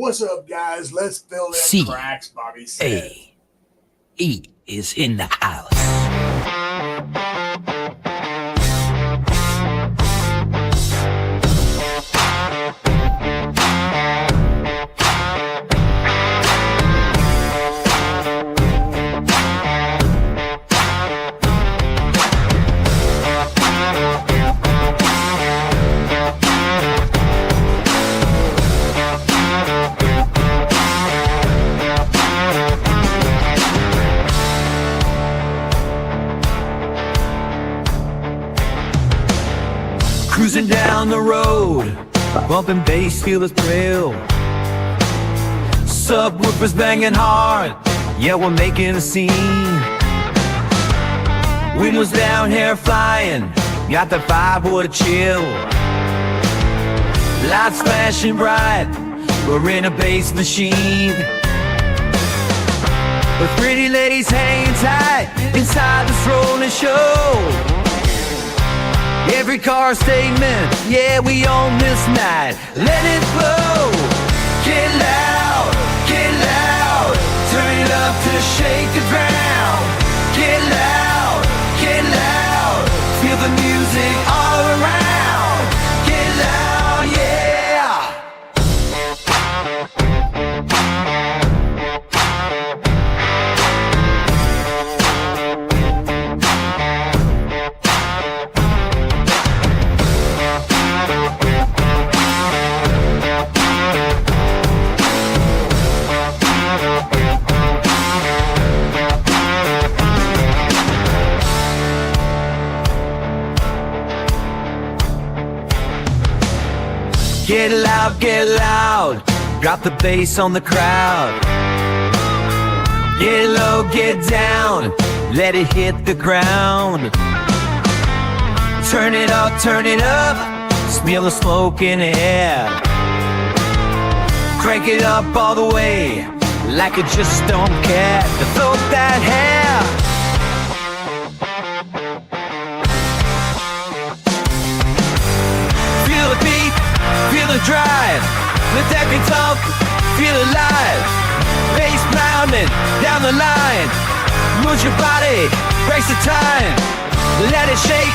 What's up, guys? Let's fill them C cracks, Bobby says. A E is in the house. Cruising down the road, bumping bass, feel the thrill. Subwoofers banging hard, yeah, we're making a scene. Windows down, hair flying, got the vibe, what a chill. Lights flashing bright, we're in a bass machine. With pretty ladies hanging tight inside this rolling show. Every car statement, yeah, we own this night. Let it flow. Get loud, turn it up to shake the ground. Get loud, feel the music all around. Get loud, yeah. Get loud, drop the bass on the crowd. Get low, get down, let it hit the ground. Turn it up, smell the smoke in the air. Crank it up all the way, like you just don't care. To float that hair. Feel the beat, feel the drive, let that guitar feel alive. Bass pounding down the line, move your body, breaks the time. Let it shake,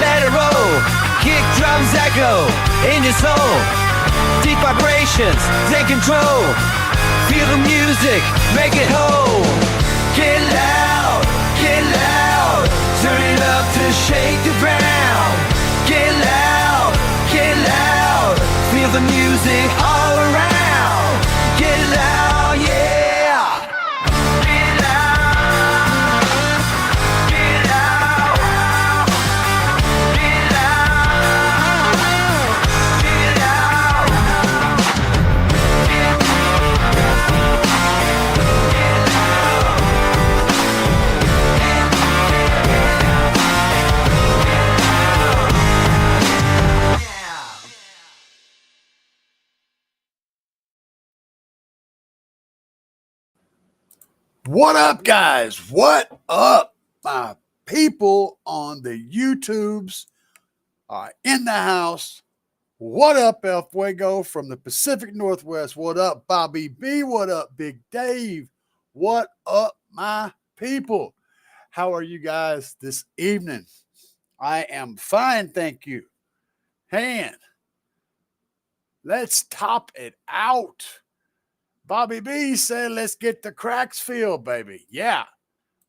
let it roll, kick drums echo in your soul. Deep vibrations, take control, feel the music, make it whole. Get loud, turn it up to shake the ground. Get loud, feel the music all around. Get loud, yeah. Get loud, get loud, get loud, get loud, What up, guys? What up, my people on the YouTubes in the house? What up, El Fuego from the Pacific Northwest? What up, Bobby B? What up, Big Dave? What up, my people? How are you guys this evening? I am fine, thank you. And let's top it out. Bobby B said, let's get the cracks filled, baby. Yeah.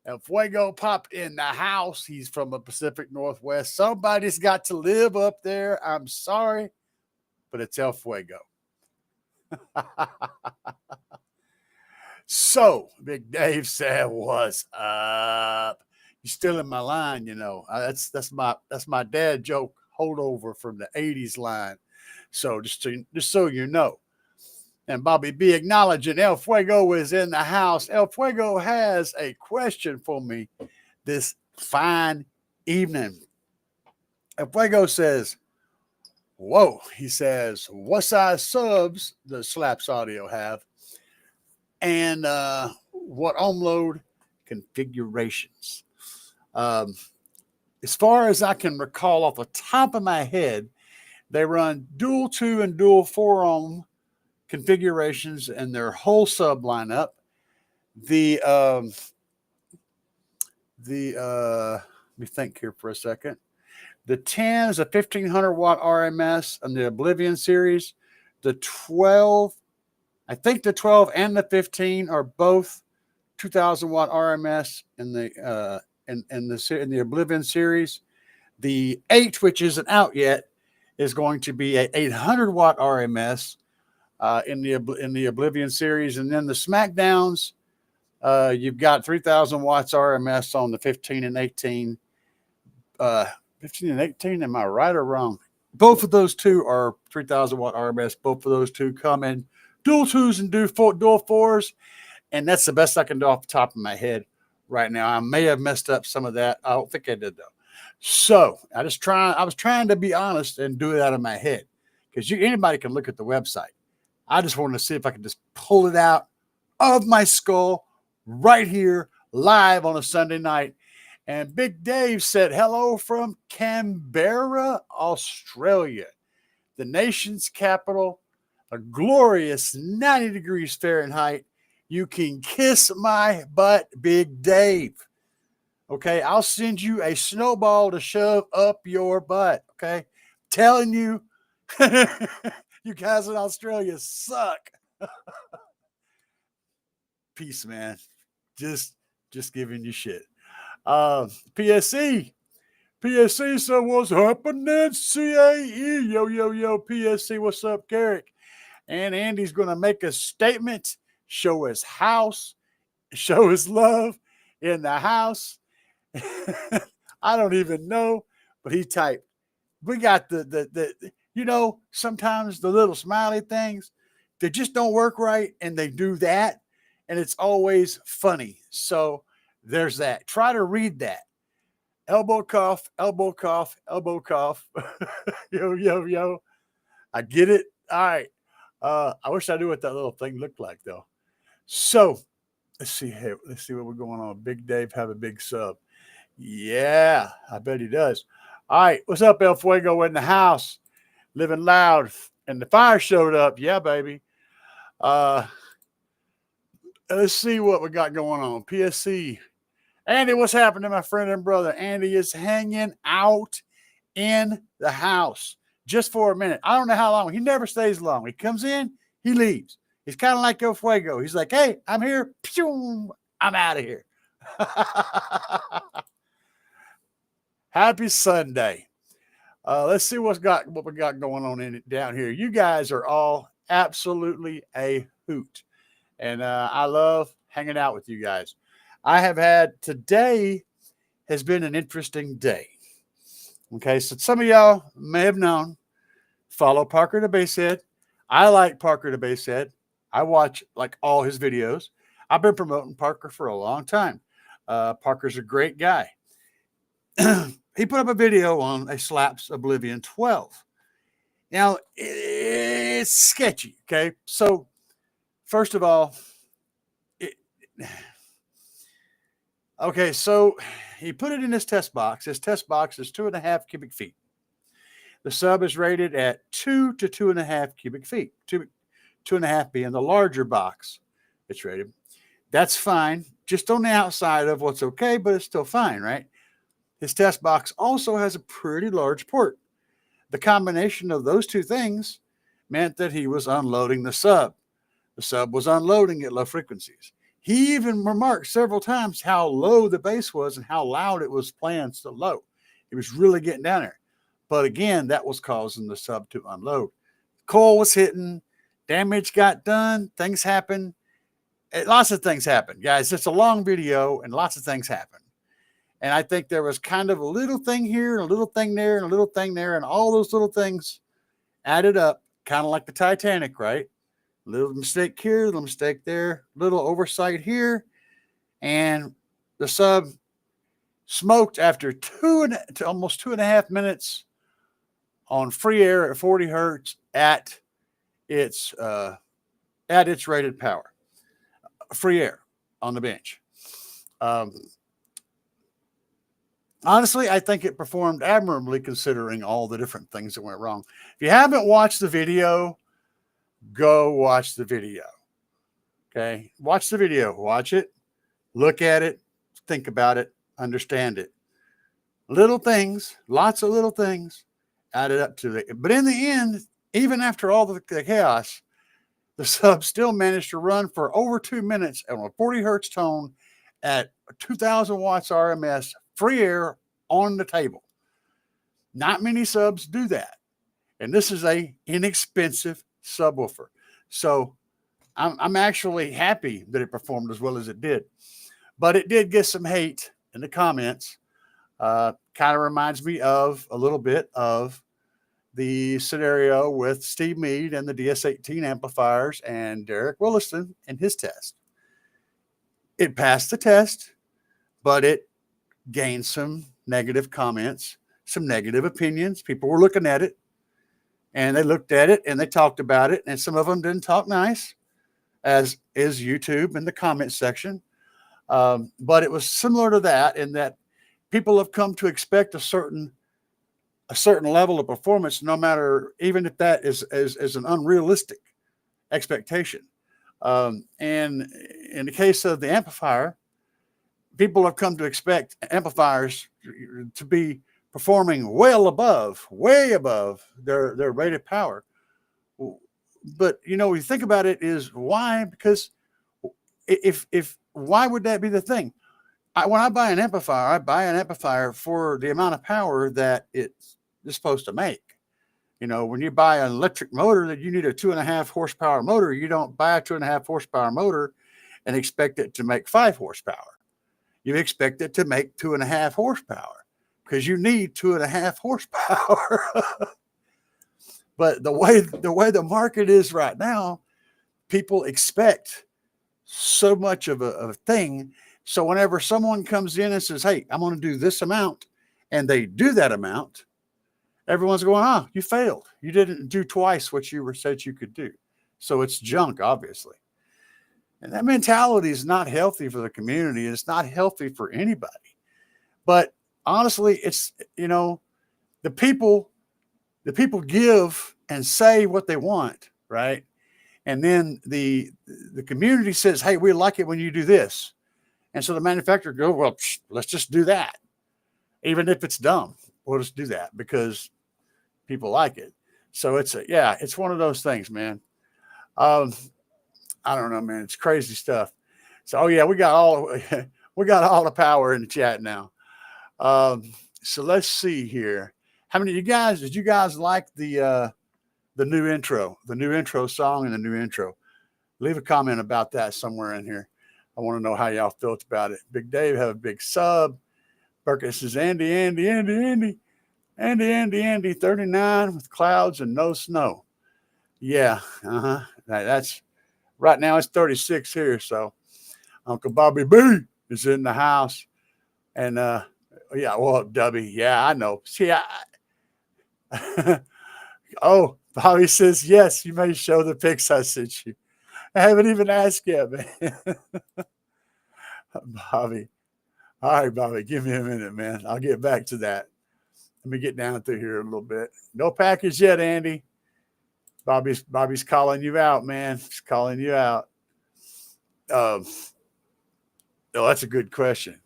El Fuego popped in the house. He's from the Pacific Northwest. Somebody's got to live up there. I'm sorry, but it's El Fuego. So, Big Dave said, what's up? You're still in my line, you know. That's my dad joke holdover from the 80s line. So just so you know. And Bobby B acknowledging El Fuego is in the house. El Fuego has a question for me this fine evening. El Fuego says, whoa, he says, what size subs does Slaps Audio have? And what ohm load configurations? As far as I can recall off the top of my head, they run dual 2 and dual 4 ohm configurations and their whole sub lineup. The let me think here for a second. The 10 is a 1500 watt RMS on the Oblivion series. The 12, I think the 12 and the 15 are both 2000 watt RMS in the Oblivion series. The 8, which isn't out yet, is going to be a 800 watt RMS in the Oblivion series, and then the SmackDowns, you've got 3000 watts RMS on the 15 and 18. 15 and 18, am I right or wrong? Both of those two are 3000 watt RMS. Both of those two come in dual 2s and dual 4s, and that's the best I can do off the top of my head right now. I may have messed up some of that. I don't think I did though. So I was trying to be honest and do it out of my head, because anybody can look at the website. I just wanted to see if I could just pull it out of my skull right here live on a Sunday night. And Big Dave said hello from Canberra, Australia, the nation's capital, a glorious 90 degrees Fahrenheit. You can kiss my butt, Big Dave. Okay, I'll send you a snowball to shove up your butt. Okay, telling you, you guys in Australia suck. Peace, man. Just giving you shit. PSC said, what's happening? CAE, yo, PSC, what's up, Carrick? And Andy's going to make a statement, show his house, show his love in the house. I don't even know, but he typed. We got the sometimes the little smiley things, they just don't work right, and they do that, and it's always funny. So there's that. Try to read that. Elbow cough, elbow cough, elbow cough. Yo. I get it. All right. I wish I knew what that little thing looked like, though. So let's see what we're going on. Big Dave have a big sub. Yeah, I bet he does. All right. What's up, El Fuego in the house? Living loud. And the fire showed up. Yeah, baby. Let's see what we got going on. PSC. Andy, what's happening, my friend and brother? Andy is hanging out in the house just for a minute. I don't know how long. He never stays long. He comes in, he leaves. He's kind of like El Fuego. He's like, hey, I'm here. Pew, I'm out of here. Happy Sunday. Let's see what we got going on down here. You guys are all absolutely a hoot. And I love hanging out with you guys. Today has been an interesting day. Okay, so some of y'all may have known, follow Parker the Basshead. I like Parker the Basshead. I watch like all his videos. I've been promoting Parker for a long time. Parker's a great guy. He put up a video on a Slaps Oblivion 12. Now, it's sketchy, okay? So, first of all, so he put it in his test box. His test box is 2.5 cubic feet. The sub is rated at 2 to 2.5 cubic feet. 2.5 being the larger box it's rated. That's fine. Just on the outside of what's okay, but it's still fine, right? His test box also has a pretty large port. The combination of those two things meant that he was unloading the sub. The sub was unloading at low frequencies. He even remarked several times how low the bass was and how loud it was playing so low. It was really getting down there. But again, that was causing the sub to unload. Coil was hitting. Damage got done. Things happened. Lots of things happened, guys. It's a long video and lots of things happened. And I think there was kind of a little thing here, and a little thing there, and a little thing there, and all those little things added up, kind of like the Titanic, right? Little mistake here, little mistake there, little oversight here, and the sub smoked after almost 2.5 minutes on free air at 40 hertz at its rated power. Free air on the bench. Honestly, I think it performed admirably considering all the different things that went wrong. If you haven't watched the video, go watch the video. Okay. Watch the video, watch it, look at it, think about it, understand it. Little things, lots of little things added up to it. But in the end, even after all the chaos, the sub still managed to run for over 2 minutes on a 40 hertz tone at 2000 watts RMS, free air on the table. Not many subs do that. And this is a inexpensive subwoofer. So I'm actually happy that it performed as well as it did. But it did get some hate in the comments. Kind of reminds me of a little bit of the scenario with Steve Meade and the DS18 amplifiers and Derek Williston and his test. It passed the test, but it gained some negative comments, some negative opinions. People were looking at it, and they looked at it, and they talked about it, and some of them didn't talk nice, as is YouTube in the comment section. But it was similar to that in that people have come to expect a certain level of performance, no matter, even if that is an unrealistic expectation. And in the case of the amplifier, people have come to expect amplifiers to be performing way above their rated power. But when you think about it, is why? Because if why would that be the thing? When I buy an amplifier, I buy an amplifier for the amount of power that it's supposed to make. When you buy an electric motor, that you need a 2.5 horsepower motor, you don't buy a 2.5 horsepower motor and expect it to make 5 horsepower. You expect it to make 2.5 horsepower because you need 2.5 horsepower. But the way the market is right now, people expect so much of a thing. So whenever someone comes in and says, hey, I'm going to do this amount, and they do that amount, everyone's going, oh, you failed. You didn't do twice what you said you could do. So it's junk, obviously. And that mentality is not healthy for the community. It's not healthy for anybody. But honestly, it's, the people give and say what they want, right? And then the community says, hey, we like it when you do this. And so the manufacturer goes, well, let's just do that. Even if it's dumb, we'll just do that because people like it. So it's one of those things, man. I don't know, man. It's crazy stuff. So, we got all the power in the chat now. So let's see here. How many of you guys, did you guys like the new intro song and the new intro? Leave a comment about that somewhere in here. I want to know how y'all felt about it. Big Dave have a big sub. Burkett says, Andy, 39 with clouds and no snow. Yeah, that's right now. It's 36 here. So Uncle Bobby B is in the house, and well, Dubby, yeah, I know. See, oh, Bobby says yes. You may show the pics I sent you. I haven't even asked yet, man. Bobby. All right, Bobby, give me a minute, man. I'll get back to that. Let me get down through here a little bit. No package yet, Andy. Bobby's calling you out, man. He's calling you out. Oh, that's a good question.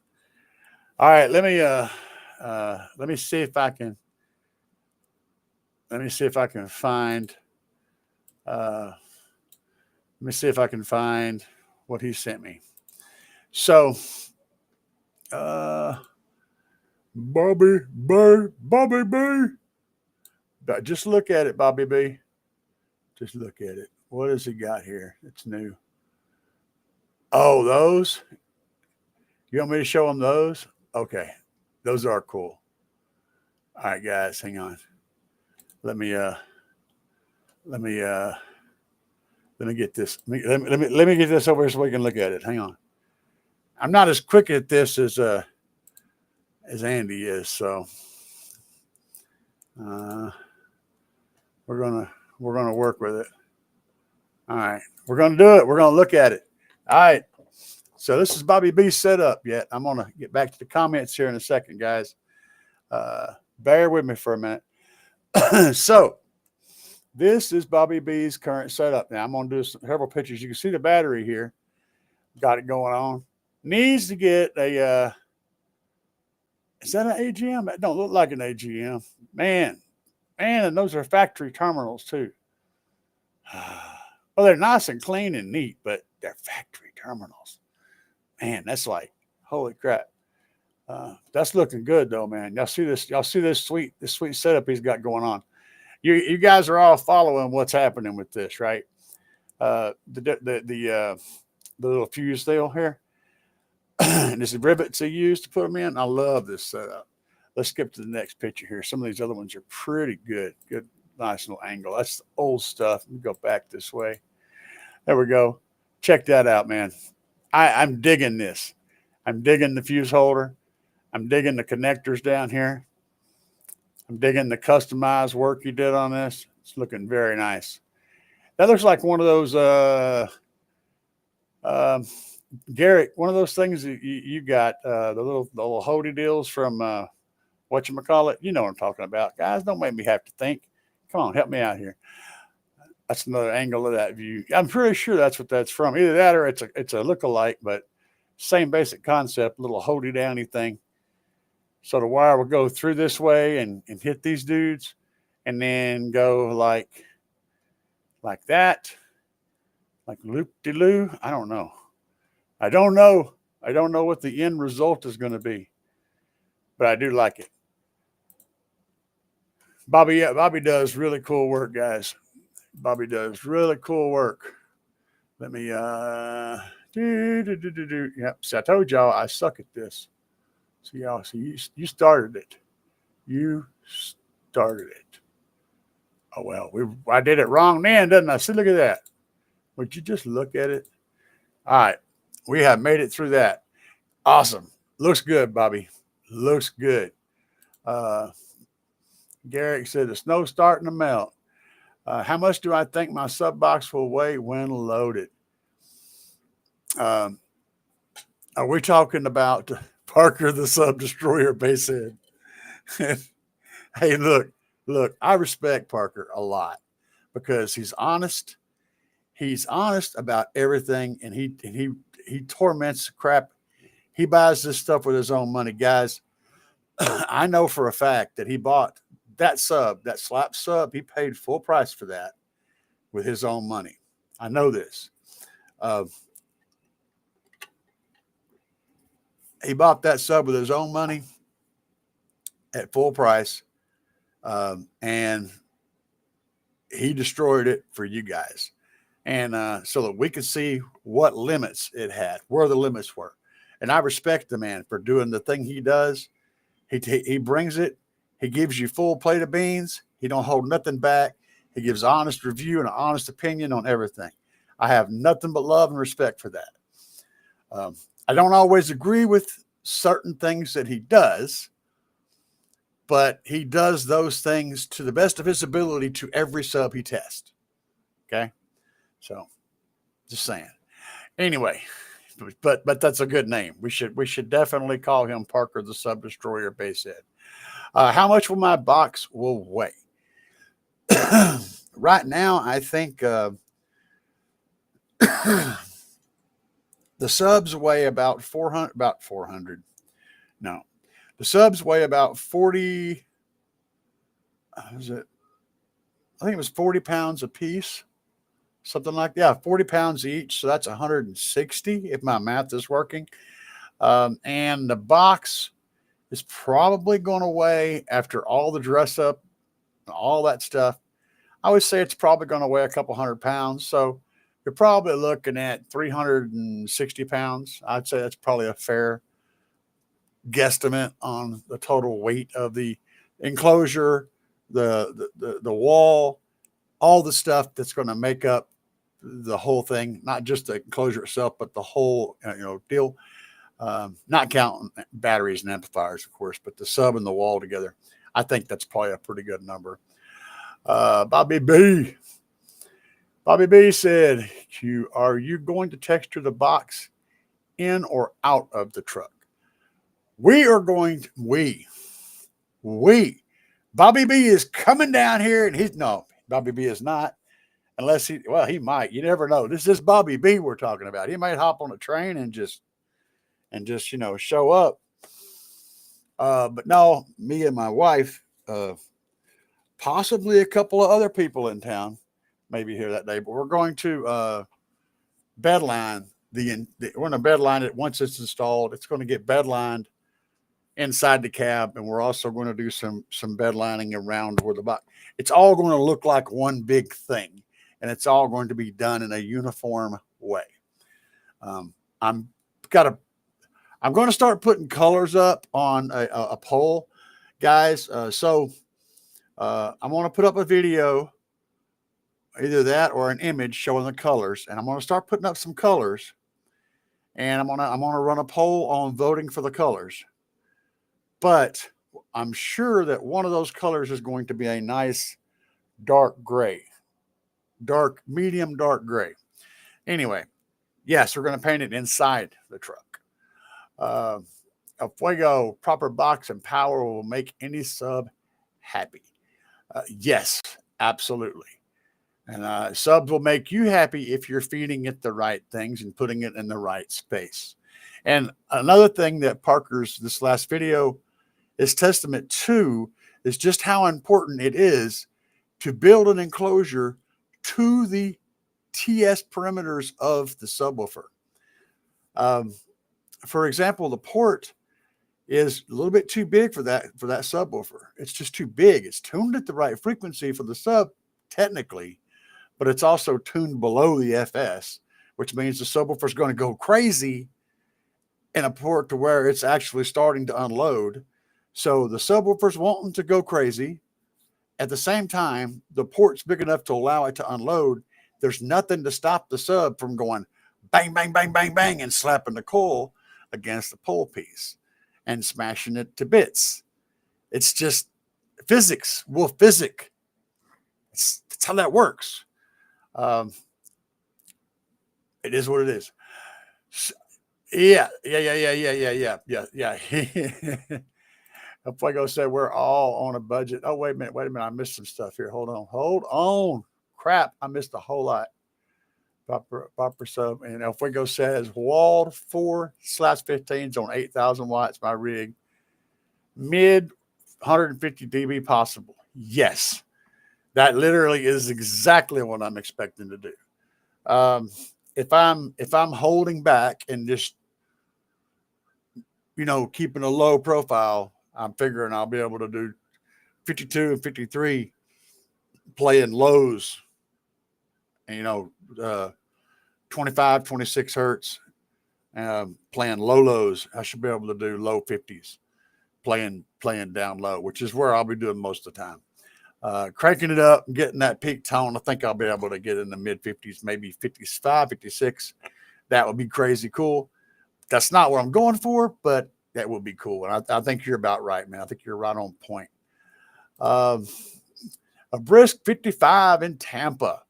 All right, let me see if I can. Let me see if I can find. Let me see if I can find what he sent me. So, Bobby B. Just look at it, Bobby B. Just look at it. What has he got here? It's new. Oh, those? You want me to show them those? Okay. Those are cool. All right, guys, hang on. Let me get this. Let me get this over here so we can look at it. Hang on. I'm not as quick at this as Andy is, so we're gonna work with it. All right, we're gonna do it. We're gonna look at it. All right. So this is Bobby B's setup yet. I'm gonna get back to the comments here in a second, guys. Bear with me for a minute. So This is Bobby B's current setup. Now I'm going to do several pictures. You can see the battery here. Got it going on. Needs to get a, is that an AGM? That don't look like an AGM. Man, and those are factory terminals too. Well, they're nice and clean and neat, but they're factory terminals. Man, that's like, holy crap. That's looking good though, man. Y'all see this sweet setup he's got going on. You guys are all following what's happening with this, right? The little fuse deal here. And this rivets he used to put them in. I love this setup. Let's skip to the next picture here. Some of these other ones are pretty good. Good, nice little angle. That's the old stuff. Let me go back this way. There we go. Check that out, man. I'm digging this. I'm digging the fuse holder. I'm digging the connectors down here. I'm digging the customized work you did on this. It's looking very nice. That looks like one of those, Garrett, one of those things that you got, the little Hody deals from whatchamacallit. You know what I'm talking about. Guys, don't make me have to think. Come on, help me out here. That's another angle of that view. I'm pretty sure that's what that's from. Either that or it's a lookalike, but same basic concept, little Hody downy thing. So the wire will go through this way and hit these dudes and then go like that, like loop-de-loo. I don't know. I don't know what the end result is going to be, but I do like it. Bobby does really cool work, guys. Bobby does really cool work. Let me, Yep. See, I told y'all I suck at this. See, y'all, you started it. You started it. Oh, well, I did it wrong then, didn't I? See, look at that. Would you just look at it? All right. We have made it through that. Awesome. Looks good, Bobby. Looks good. Garrick said the snow's starting to melt. How much do I think my sub box will weigh when loaded? Are we talking about Parker the Sub Destroyer base head? Hey, look, I respect Parker a lot because he's honest. He's honest about everything, and he torments the crap. He buys this stuff with his own money, guys. I know for a fact that he bought that sub, that slap sub. He paid full price for that with his own money. I know this. He bought that sub with his own money at full price, and he destroyed it for you guys. And so that we could see what limits it had, where the limits were. And I respect the man for doing the thing he does. He brings it. He gives you full plate of beans. He don't hold nothing back. He gives honest review and an honest opinion on everything. I have nothing but love and respect for that. I don't always agree with certain things that he does, but he does those things to the best of his ability to every sub he tests. Okay. So just saying. Anyway, but that's a good name. We should definitely call him Parker the Sub Destroyer base head. How much will my box will weigh? Right now, I think the subs weigh about 400. No, the subs weigh about 40. Was it? I think it was 40 pounds a piece. Something like that. Yeah, 40 pounds each. So that's 160 if my math is working. And the box is probably going to weigh, after all the dress up, all that stuff, I would say it's probably going to weigh a couple 100 pounds. So you're probably looking at 360 pounds. I'd say that's probably a fair guesstimate on the total weight of the enclosure, the wall, all the stuff that's going to make up the whole thing, not just the enclosure itself, but the whole deal. Not counting batteries and amplifiers, of course, but the sub and the wall together. I think that's probably a pretty good number. Bobby B said, are you going to texture the box in or out of the truck? We are going to, Bobby B is coming down here, and Bobby B is not, unless he might. You never know. This is Bobby B we're talking about. He might hop on a train and just show up. But no, me and my wife, possibly a couple of other people in town, maybe here that day. But we're going to bedline we're going to bedline it once it's installed. It's going to get bedlined inside the cab, and we're also going to do some bedlining around where the box. It's all going to look like one big thing, and it's all going to be done in a uniform way. I'm going to start putting colors up on a pole, guys. So I'm going to put up a video, either that or an image showing the colors, and I'm going to start putting up some colors, and I'm going to run a poll on voting for the colors. But I'm sure that one of those colors is going to be a nice dark gray, medium dark gray. Anyway, yes, we're going to paint it inside the truck. A Fuego proper box and power will make any sub happy. Yes, absolutely. And subs will make you happy if you're feeding it the right things and putting it in the right space. And another thing that Parker's this last video is testament to is just how important it is to build an enclosure to the TS perimeters of the subwoofer. For example, the port is a little bit too big for that subwoofer. It's just too big. It's tuned at the right frequency for the sub technically, but it's also tuned below the FS, which means the subwoofer is going to go crazy in a port to where it's actually starting to unload. So the subwoofer's wanting to go crazy. At the same time, the port's big enough to allow it to unload. There's nothing to stop the sub from going bang, bang, bang, bang, bang, and slapping the coil against the pole piece and smashing it to bits. It's just physics. Well, physics. That's how that works. It is what it is. So, yeah. Fuego said we're all on a budget. Oh, wait a minute. I missed some stuff here. Hold on. Crap. I missed a whole lot. Proper sub. And El Fuego says walled 4/15s on 8,000 watts. My rig. Mid 150 dB possible. Yes. That literally is exactly what I'm expecting to do. If I'm holding back and just, keeping a low profile, I'm figuring I'll be able to do 52 and 53 playing lows, and 25, 26 hertz, playing low lows. I should be able to do low 50s playing down low, which is where I'll be doing most of the time. Cranking it up and getting that peak tone. I think I'll be able to get in the mid 50s, maybe 55, 56. That would be crazy cool. That's not what I'm going for, but that would be cool. And I think you're about right, man. I think you're right on point. A brisk 55 in Tampa.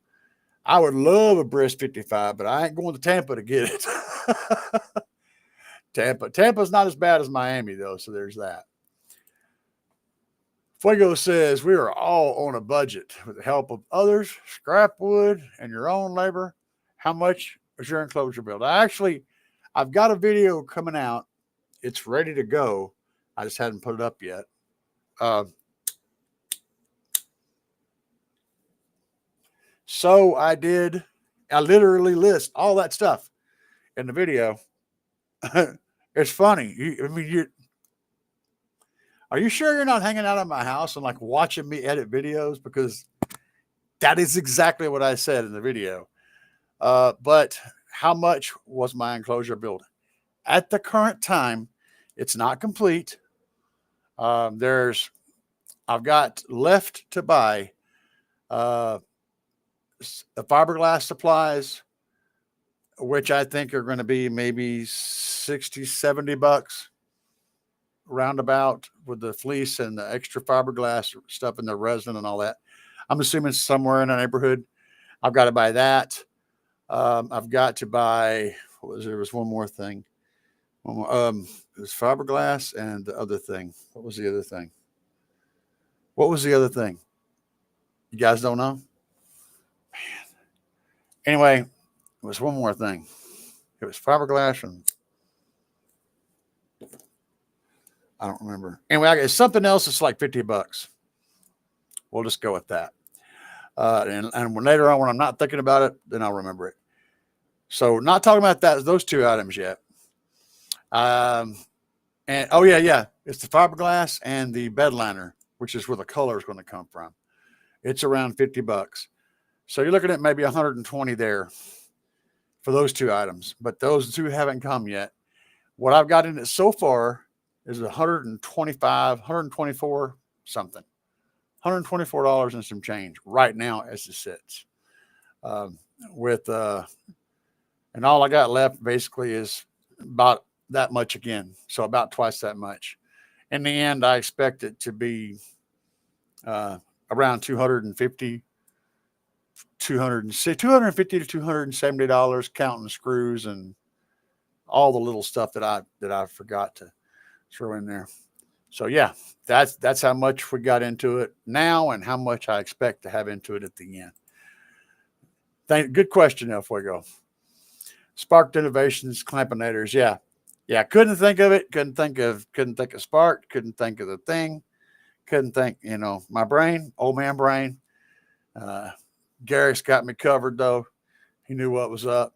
I would love a brisk 55, but I ain't going to Tampa to get it. Tampa's not as bad as Miami, though, so there's that. Fuego says we are all on a budget with the help of others, scrap wood, and your own labor. How much is your enclosure build? I've got a video coming out. It's ready to go. I just hadn't put it up yet. So I literally list all that stuff in the video. It's funny. Are you sure you're not hanging out at my house and watching me edit videos? Because that is exactly what I said in the video. But how much was my enclosure build? At the current time, it's not complete. I've got left to buy the fiberglass supplies, which I think are going to be maybe 60, 70 bucks roundabout, with the fleece and the extra fiberglass stuff and the resin and all that. I'm assuming somewhere in the neighborhood. I've got to buy that. I've got to buy, there was one more thing. It was fiberglass and the other thing. What was the other thing? You guys don't know? Anyway, it was one more thing. It was fiberglass and I don't remember. Anyway, it's something else that's like $50. We'll just go with that. And when later on, when I'm not thinking about it, then I'll remember it. So not talking about those two items yet. And oh yeah, it's the fiberglass and the bed liner, which is where the color is going to come from. It's around $50. So you're looking at maybe 120 there for those two items, but those two haven't come yet. What I've got in it so far is 125, 124 something, $124 and some change right now as it sits. And all I got left basically is about that much again. So about twice that much. In the end, I expect it to be around $250 to $270, counting screws and all the little stuff that I forgot to throw in there. So yeah, that's how much we got into it now and how much I expect to have into it at the end. Good question, El Fuego. Sparked Innovations Clampinators. Yeah. Couldn't think of it. Couldn't think of Spark. Couldn't think of the thing. Couldn't think, my brain, old man brain. Gary's got me covered though. He knew what was up.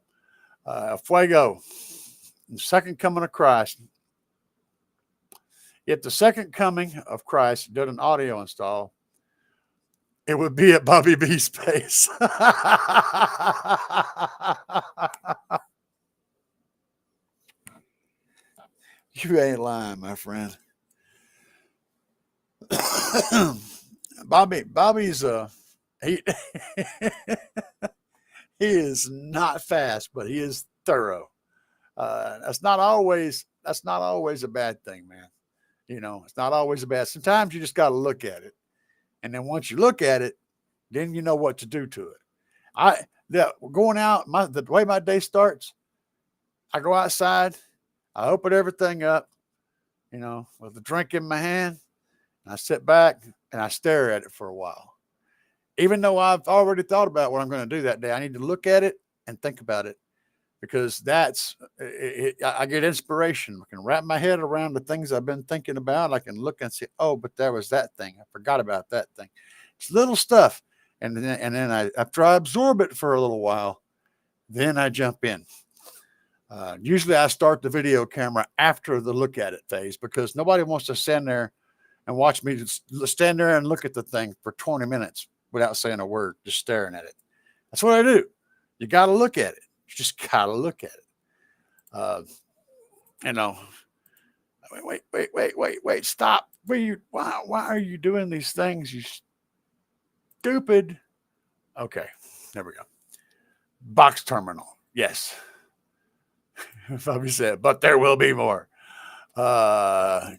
Fuego, the second coming of Christ. If the second coming of Christ did an audio install, it would be at Bobby B's place. You ain't lying, my friend. Bobby's he he is not fast, but he is thorough. That's not always a bad thing, man. It's not always a bad. Sometimes you just got to look at it, and then once you look at it, then you know what to do to it. Going out, the way my day starts, I go outside, I open everything up, with a drink in my hand, and I sit back and I stare at it for a while. Even though I've already thought about what I'm going to do that day, I need to look at it and think about it because I get inspiration. I can wrap my head around the things I've been thinking about. I can look and say, oh, but there was that thing. I forgot about that thing. It's little stuff. And then after I absorb it for a little while, then I jump in. Usually I start the video camera after the look at it phase because nobody wants to stand there and watch me stand there and look at the thing for 20 minutes without saying a word, just staring at it. That's what I do. You got to look at it. You just got to look at it. Wait, stop. Why are you doing these things? You stupid. Okay, there we go. Box terminal. Yes. Bobby said, but there will be more. J-Dog.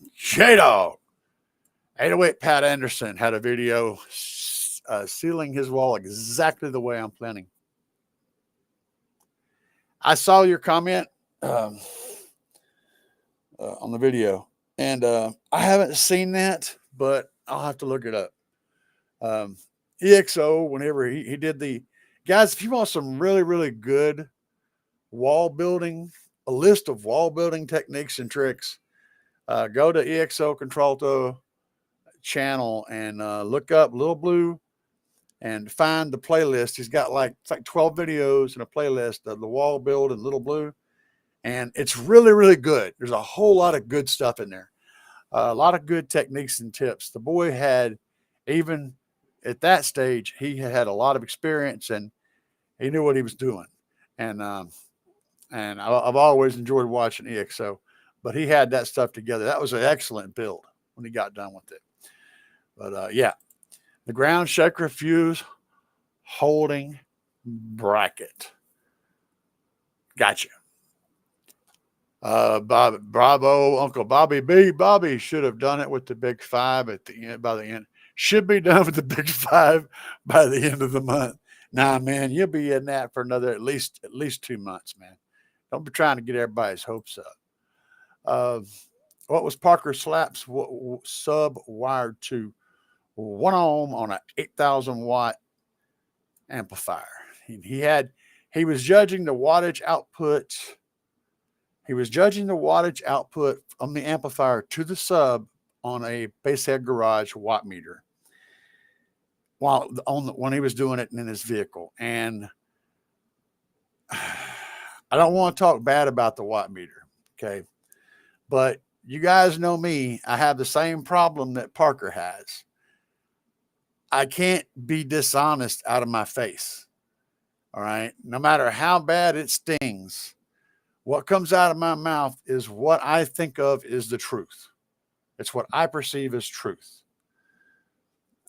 808 Pat Anderson had a video sealing his wall exactly the way I'm planning. I saw your comment on the video, and I haven't seen that, but I'll have to look it up. EXO, whenever he did guys, if you want some really, really good wall building, a list of wall building techniques and tricks, go to EXO Contralto channel and look up Little Blue and find the playlist. He's got like 12 videos and a playlist of the wall build and Little Blue, and it's really, really good. There's a whole lot of good stuff in there, a lot of good techniques and tips. The boy had, even at that stage, he had a lot of experience and he knew what he was doing. And I've always enjoyed watching EXO, but he had that stuff together. That was an excellent build when he got done with it. But yeah, the ground shaker fuse holding bracket. Gotcha. Bravo, Uncle Bobby B. Bobby should have done it with the big 5 at the end. By the end, should be done with the big 5 by the end of the month. Nah, man, you'll be in that for another at least 2 months, man. Don't be trying to get everybody's hopes up. What was Parker Slap's sub wired to? 1 ohm on an 8,000 watt amplifier. He was judging the wattage output. He was judging the wattage output from the amplifier to the sub on a Basehead Garage watt meter when he was doing it in his vehicle. And I don't want to talk bad about the watt meter, okay? But you guys know me. I have the same problem that Parker has. I can't be dishonest out of my face, all right? No matter how bad it stings, what comes out of my mouth is what I think of is the truth. It's what I perceive as truth.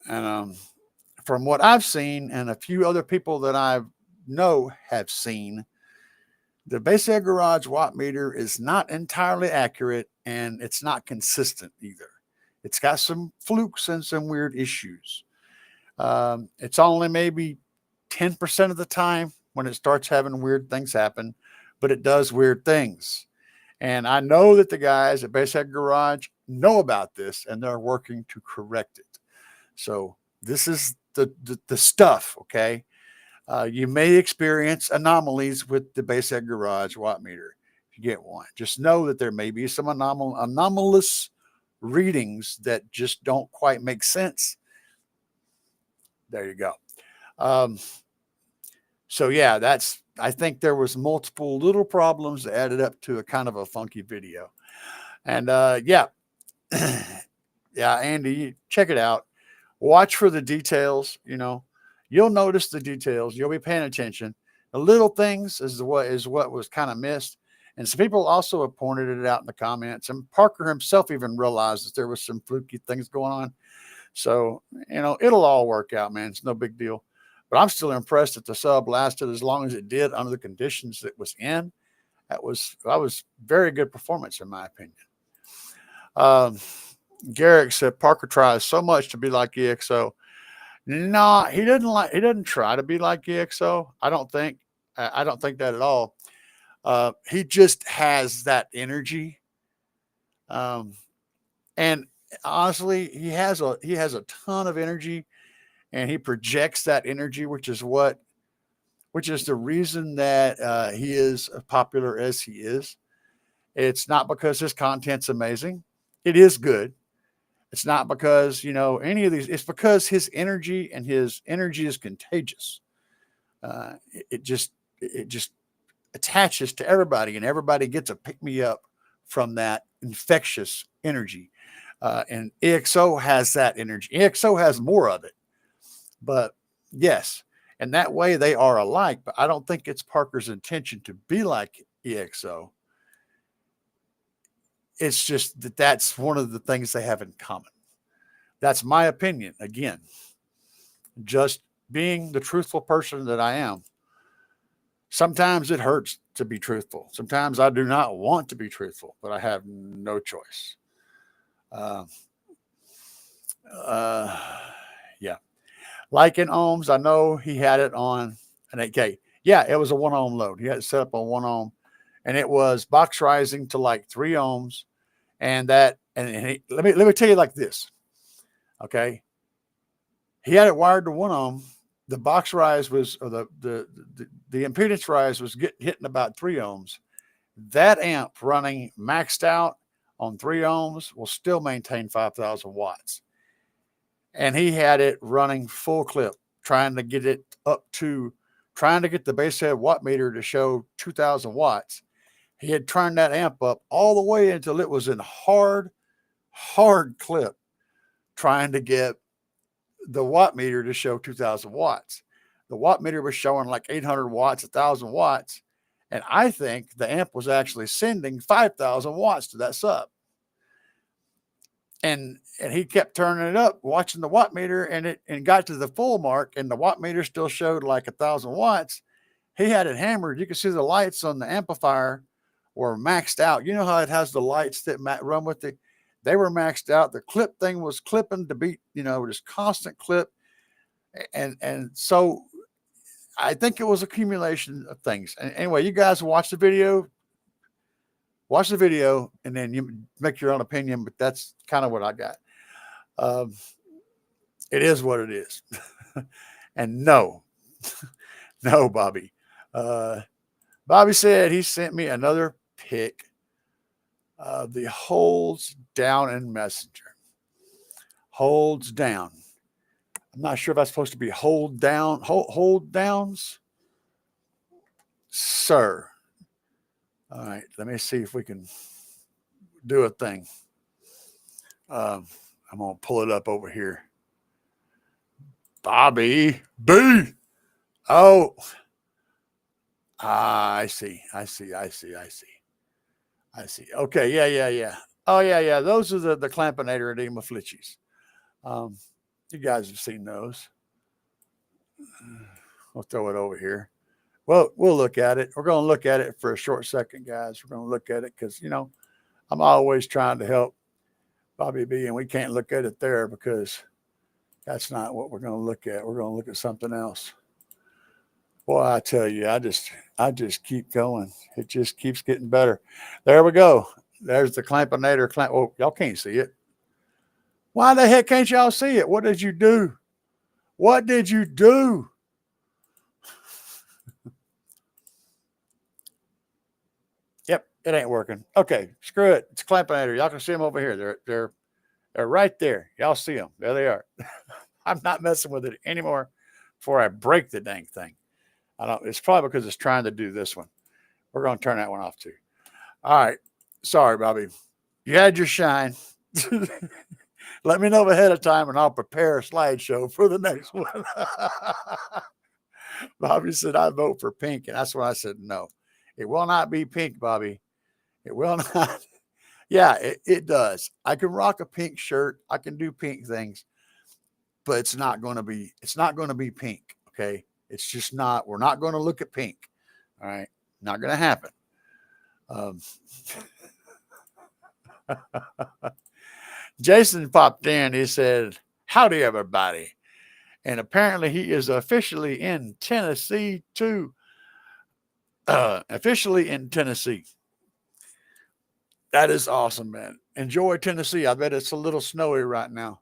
And from what I've seen, and a few other people that I know have seen, the Basehead Garage watt meter is not entirely accurate, and it's not consistent either. It's got some flukes and some weird issues. It's only maybe 10% of the time when it starts having weird things happen, but it does weird things. And I know that the guys at Basehead Garage know about this, and they're working to correct it. So this is the stuff, okay? You may experience anomalies with the Basehead Garage watt meter if you get one. Just know that there may be some anomalous readings that just don't quite make sense. There you go. So yeah, I think there was multiple little problems that added up to a kind of a funky video. And yeah, yeah, Andy, check it out. Watch for the details. You'll notice the details. You'll be paying attention. The little things is what was kind of missed. And some people also have pointed it out in the comments. And Parker himself even realized that there was some fluky things going on. So, it'll all work out, man. It's no big deal. But I'm still impressed that the sub lasted as long as it did under the conditions it was in. That was very good performance, in my opinion. Garrick said Parker tries so much to be like EXO. No, he didn't try to be like EXO. I don't think that at all. He just has that energy. And honestly, he has a ton of energy, and he projects that energy, which is the reason that he is as popular as he is. It's not because his content's amazing. It is good. It's not because, any of these, it's because his energy is contagious. It just attaches to everybody, and everybody gets a pick me up from that infectious energy. And EXO has that energy. EXO has more of it, but yes, and that way they are alike, but I don't think it's Parker's intention to be like EXO. It's just that's one of the things they have in common. That's my opinion. Again, just being the truthful person that I am. Sometimes it hurts to be truthful. Sometimes I do not want to be truthful, but I have no choice. Yeah. Like in ohms, I know he had it on an 8K. Yeah, it was a 1 ohm load. He had it set up on 1 ohm, and it was box rising to like 3 ohms. And let me tell you like this. Okay. He had it wired to 1 ohm. The box rise was, or the impedance rise was hitting about 3 ohms. That amp running maxed out on 3 ohms will still maintain 5,000 watts. And he had it running full clip, trying to get the Basehead watt meter to show 2,000 watts. He had turned that amp up all the way until it was in hard clip, trying to get the watt meter to show 2,000 watts. The watt meter was showing like 800 watts, 1,000 watts. And I think the amp was actually sending 5,000 watts to that sub. And he kept turning it up, watching the watt meter, and got to the full mark, and the watt meter still showed like 1,000 watts. He had it hammered. You could see the lights on the amplifier were maxed out. You know how it has the lights that run with it? They were maxed out. The clip thing was clipping to beat, just constant clip. And so I think it was accumulation of things. And anyway, you guys watch the video, and then you make your own opinion, but that's kind of what I got. it is what it is. And no, no, Bobby. Bobby said he sent me another pic of the holds down in Messenger. Holds down. I'm not sure if that's supposed to be hold downs. Sir. All right, let me see if we can do a thing. I'm going to pull it up over here. Bobby B. Oh, I see. Okay, yeah. Oh, yeah. Those are the Clampinator edema flitchies. You guys have seen those. We'll throw it over here. Well, we'll look at it. We're going to look at it for a short second, guys. We're going to look at it because, I'm always trying to help Bobby B, and we can't look at it there because that's not what we're going to look at. We're going to look at something else. Boy, I tell you, I just keep going. It just keeps getting better. There we go. There's the Clampinator clamp. Oh, y'all can't see it. Why the heck can't y'all see it? What did you do? What did you do? Yep, it ain't working. Okay, screw it. It's Clampinator. Y'all can see them over here. They're right there. Y'all see them. There they are. I'm not messing with it anymore before I break the dang thing. It's probably because it's trying to do this one. We're going to turn that one off too. All right. Sorry, Bobby. You had your shine. Let me know ahead of time and I'll prepare a slideshow for the next one. Bobby said, I vote for pink. And that's when I said, no, it will not be pink, Bobby. It will not. Yeah, it does. I can rock a pink shirt. I can do pink things, but it's not going to be pink. Okay. It's just not, we're not going to look at pink. All right. Not going to happen. Jason popped in. He said, howdy, everybody. And apparently he is officially in Tennessee too. Officially in Tennessee. That is awesome, man. Enjoy Tennessee. I bet it's a little snowy right now.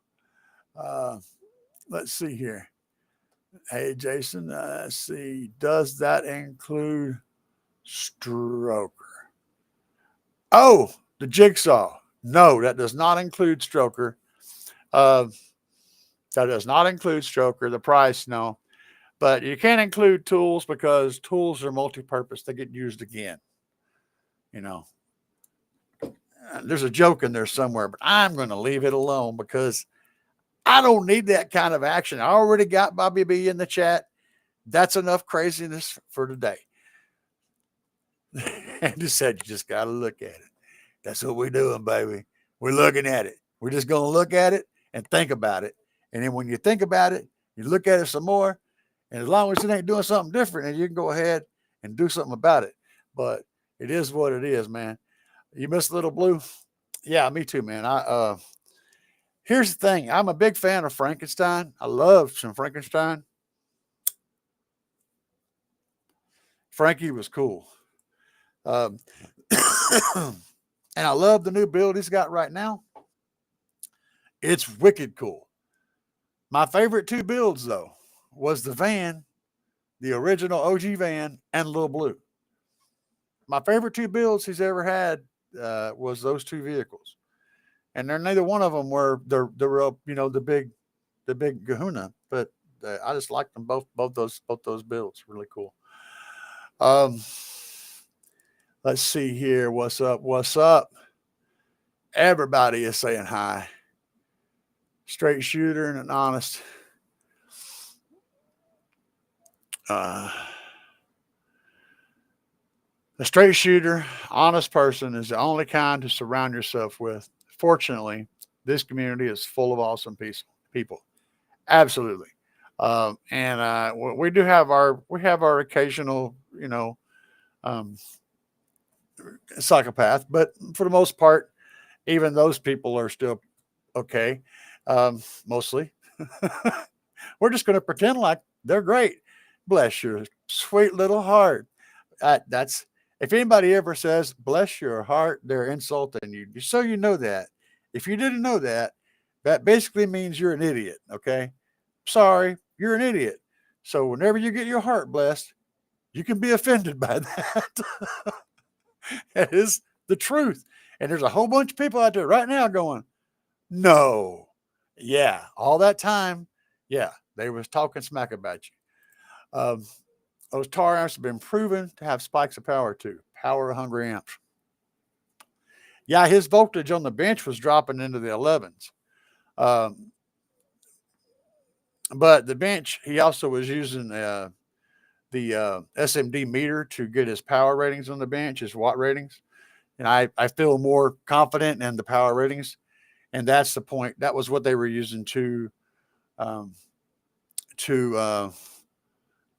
Let's see here. Hey, Jason, let's see. Does that include Stroker? Oh, the Jigsaw. No, that does not include Stroker. That does not include Stroker. The price, no. But you can't include tools because tools are multi-purpose. They get used again. There's a joke in there somewhere, but I'm going to leave it alone because I don't need that kind of action. I already got Bobby B in the chat. That's enough craziness for today. And just said, you just got to look at it. That's what we're doing, baby. We're looking at it. We're just going to look at it and think about it. And then when you think about it, you look at it some more. And as long as it ain't doing something different, and you can go ahead and do something about it. But it is what it is, man. You miss Little Blue? Yeah, me too, man. Here's the thing. I'm a big fan of Frankenstein. I love some Frankenstein. Frankie was cool. And I love the new build he's got right now. It's wicked cool. My favorite two builds, though, was the van, the original OG van, and Little Blue. My favorite two builds he's ever had was those two vehicles. And they're neither one of them were the real, the big kahuna, but I just like them both those builds. Really cool. Let's see here. What's up? Everybody is saying hi. Straight shooter and an honest. A straight shooter, honest person is the only kind to surround yourself with. Fortunately, this community is full of awesome people. Absolutely. And we do have our occasional, psychopath, but for the most part, even those people are still okay. Mostly. We're just going to pretend like they're great. Bless your sweet little heart. That's, if anybody ever says, bless your heart, they're insulting you. So you know that. If you didn't know that, that basically means you're an idiot, okay? Sorry, you're an idiot. So whenever you get your heart blessed, you can be offended by that. That is the truth. And there's a whole bunch of people out there right now going, no. Yeah, all that time, yeah, they was talking smack about you. Those tar amps have been proven to have spikes of power too, power hungry amps. Yeah, his voltage on the bench was dropping into the 11s. Um, but the bench, he also was using the SMD meter to get his power ratings on the bench, his watt ratings. And I feel more confident in the power ratings. And that's the point. That was what they were using um, to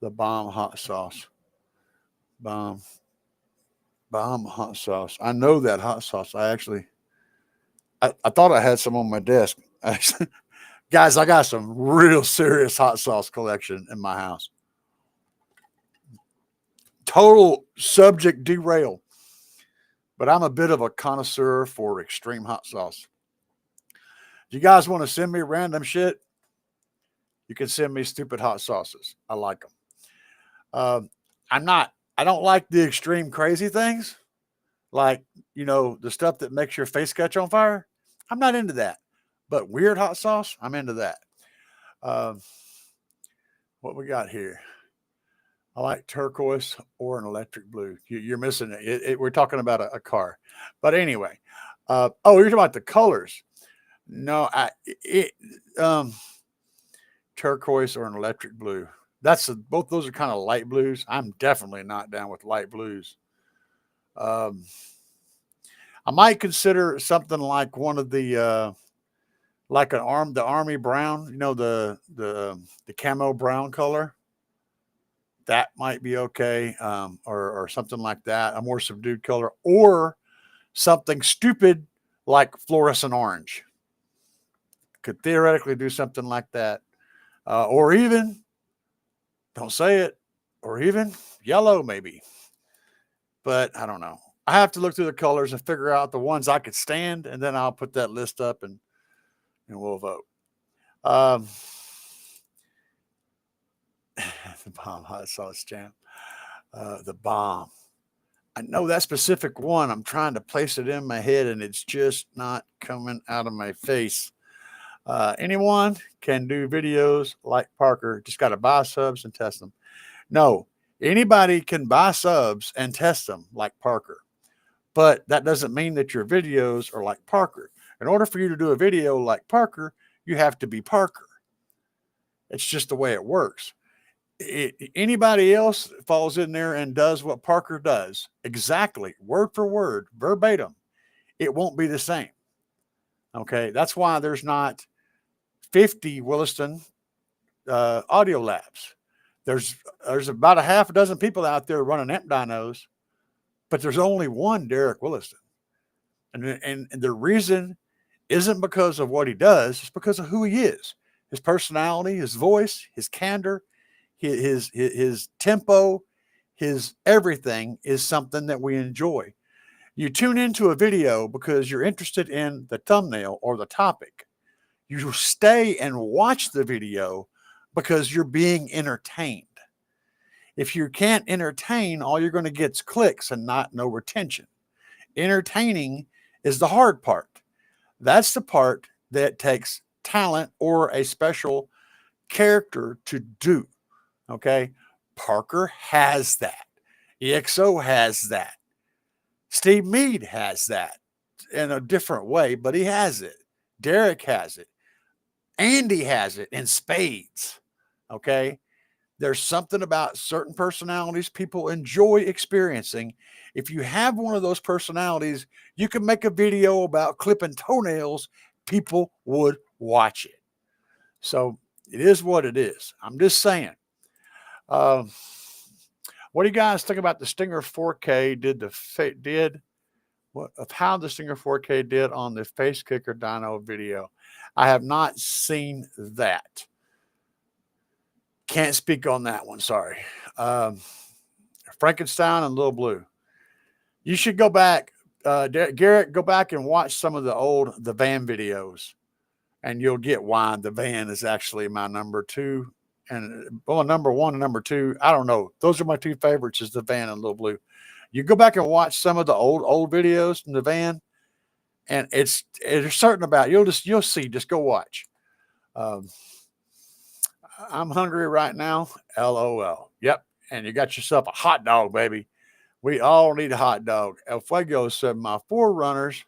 the bomb hot sauce. Bomb hot sauce. I know that hot sauce. I thought I had some on my desk. Guys, I got some real serious hot sauce collection in my house. Total subject derail. But I'm a bit of a connoisseur for extreme hot sauce. If you guys want to send me random shit, you can send me stupid hot sauces. I like them. I don't like the extreme crazy things. Like, the stuff that makes your face catch on fire. I'm not into that. But weird hot sauce, I'm into that. What we got here? I like turquoise or an electric blue. You're missing it. We're talking about a car. But anyway, you're talking about the colors. No, turquoise or an electric blue. Both those are kind of light blues. I'm definitely not down with light blues. I might consider something like one of the the army brown, the camo brown color. That might be okay, or something like that, a more subdued color, or something stupid like fluorescent orange. Could theoretically do something like that, or even, don't say it, or even yellow maybe. But I don't know. I have to look through the colors and figure out the ones I could stand, and then I'll put that list up and we'll vote. The bomb hot sauce jam. The bomb. I know that specific one. I'm trying to place it in my head, and it's just not coming out of my face. Anyone can do videos like Parker. Just got to buy subs and test them. No, anybody can buy subs and test them like Parker. But that doesn't mean that your videos are like Parker. In order for you to do a video like Parker, you have to be Parker. It's just the way it works. Anybody else falls in there and does what Parker does, exactly, word for word, verbatim, it won't be the same. Okay, that's why there's not 50 Williston audio labs. There's about a half a dozen people out there running amp dynos, but there's only one Derek Williston. And the reason isn't because of what he does, it's because of who he is. His personality, his voice, his candor, his tempo, his everything is something that we enjoy. You tune into a video because you're interested in the thumbnail or the topic. You stay and watch the video because you're being entertained. If you can't entertain, all you're going to get is clicks and no retention. Entertaining is the hard part. That's the part that takes talent or a special character to do. Okay. Parker has that. EXO has that. Steve Meade has that in a different way, but he has it. Derek has it. Andy has it in spades. Okay. There's something about certain personalities people enjoy experiencing. If you have one of those personalities, you can make a video about clipping toenails. People would watch it. So it is what it is. I'm just saying. What do you guys think about the Stinger 4K how the Stinger 4K did on the Face Kicker Dyno video? I have not seen that. Can't speak on that one. Sorry. Frankenstein and Little Blue. You should go back, Garrett, go back and watch some of the van videos. and you'll get why the van is actually my number two. And well, number one and number two, I don't know. Those are my two favorites, is the van and Little Blue. You go back and watch some of the old videos from the van, and it's certain about you'll see. Just go watch. Um, I'm hungry right now. LOL. Yep. And you got yourself a hot dog, baby. We all need a hot dog. El Fuego said my forerunners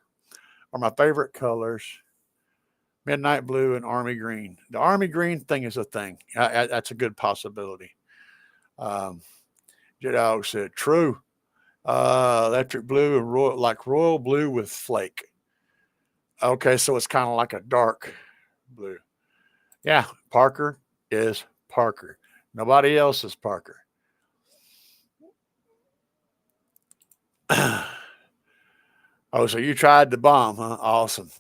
are my favorite colors: midnight blue and army green. The army green thing is a thing. That's a good possibility. Um, J-Dog said true. Electric blue and royal blue with flake. Okay, so it's kind of like a dark blue. Yeah, Parker is Parker. Nobody else is Parker. Oh, so you tried the bomb, huh? Awesome.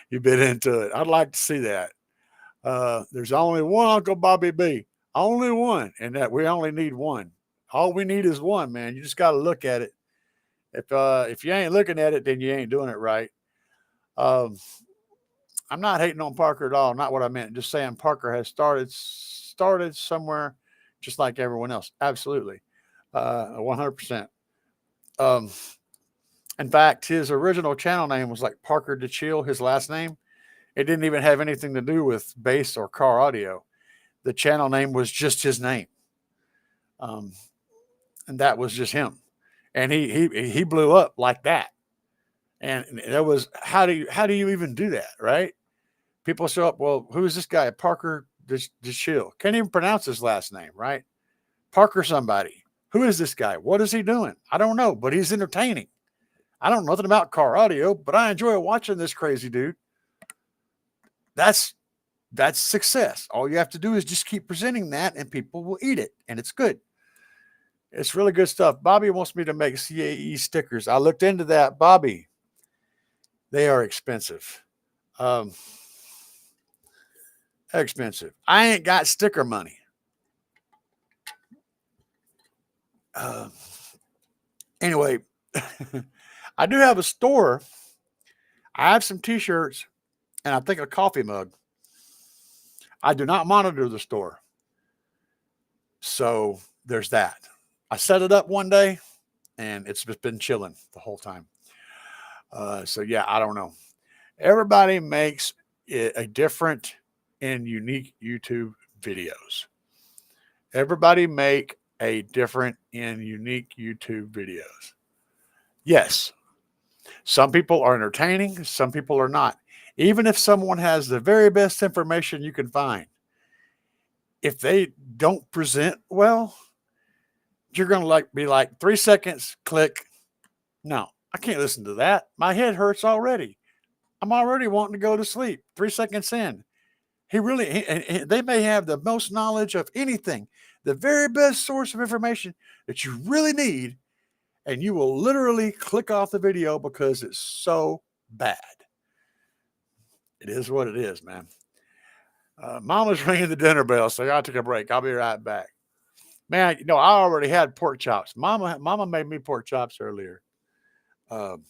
You've been into it. I'd like to see that. There's only one Uncle Bobby B. Only one. And that we only need one. All we need is one, man. You just got to look at it. If you ain't looking at it, then you ain't doing it right. I'm not hating on Parker at all. Not what I meant. Just saying Parker has started somewhere just like everyone else. Absolutely. 100%. In fact, his original channel name was like Parker to Chill, his last name. It didn't even have anything to do with bass or car audio. The channel name was just his name. And that was just him. And he blew up like that. And there was, how do you even do that, right? People show up, well, who is this guy? Parker to Chill. Can't even pronounce his last name, right? Parker somebody. Who is this guy? What is he doing? I don't know, but he's entertaining. I don't know nothing about car audio, but I enjoy watching this crazy dude. That's success. All you have to do is just keep presenting that and people will eat it. And it's good. It's really good stuff. Bobby wants me to make CAE stickers. I looked into that. Bobby, they are expensive. Expensive. I ain't got sticker money. Anyway, I do have a store. I have some t-shirts and I think a coffee mug. I do not monitor the store. So there's that. I set it up one day and it's just been chilling the whole time. So yeah, I don't know. Everybody makes it a different and unique YouTube videos. Everybody make a different and unique YouTube videos. Yes. Some people are entertaining. Some people are not. Even if someone has the very best information you can find, if they don't present well, you're going to be like 3 seconds, click. No, I can't listen to that. My head hurts already. I'm already wanting to go to sleep 3 seconds in. They may have the most knowledge of anything, the very best source of information that you really need, and you will literally click off the video because it's so bad. It is what it is, man. Mama's ringing the dinner bell, so I got to take a break. I'll be right back. Man, I already had pork chops. Mama made me pork chops earlier. And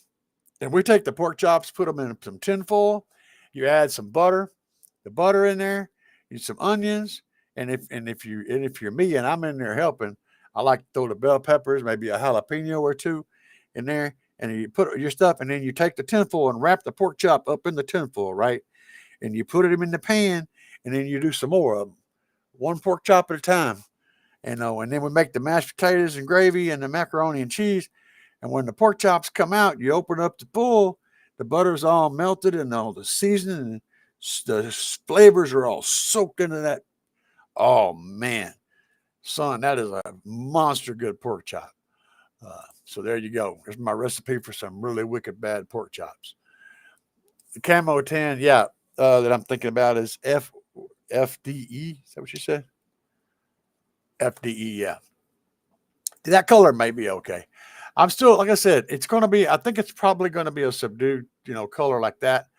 we take the pork chops, put them in some tin foil. You add some butter, the butter in there, and some onions. And if you're me and I'm in there helping, I like to throw the bell peppers, maybe a jalapeno or two in there. And you put your stuff, and then you take the tinfoil and wrap the pork chop up in the tinfoil, right? And you put them in the pan, and then you do some more of them, one pork chop at a time. And then we make the mashed potatoes and gravy and the macaroni and cheese. And when the pork chops come out, you open up the bowl, the butter's all melted and all the seasoning and the flavors are all soaked into that. Oh, man. Son, that is a monster good pork chop. So there you go. There's my recipe for some really wicked bad pork chops. The Camo 10, that I'm thinking about is FDE. Is that what you said? FDE, yeah. That color may be okay. I'm still, like I said, I think it's probably going to be a subdued, color like that,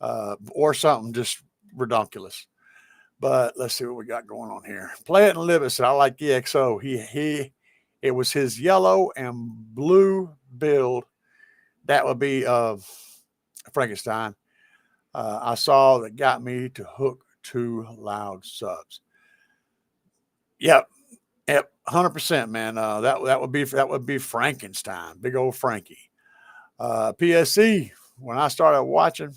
or something just redonkulous. But let's see what we got going on here. Play It and Live It said, I like EXO. It was his yellow and blue build. That would be Frankenstein. I saw that got me to hook 2 loud subs. Yep, yep, 100%, man. That would be Frankenstein, big old Frankie. PSE. When I started watching,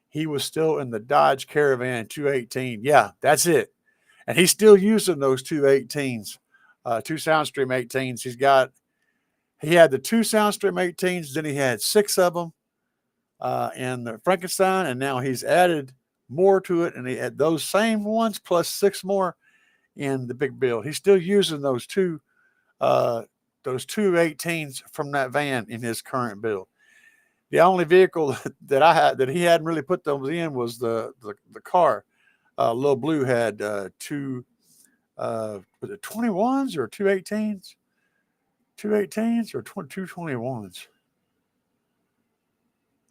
he was still in the Dodge Caravan 218. Yeah, that's it. And he's still using those 218s, 2Soundstream 18s. He had the 2Soundstream 18s, then he had 6 of them in the Frankenstein, and now he's added more to it, and he had those same ones plus 6 more in the big build. He's still using those two 18s from that van in his current build. The only vehicle that I had that he hadn't really put those in was the car. Lil Blue had 2 was it 21s or 218s? 218s or 221s?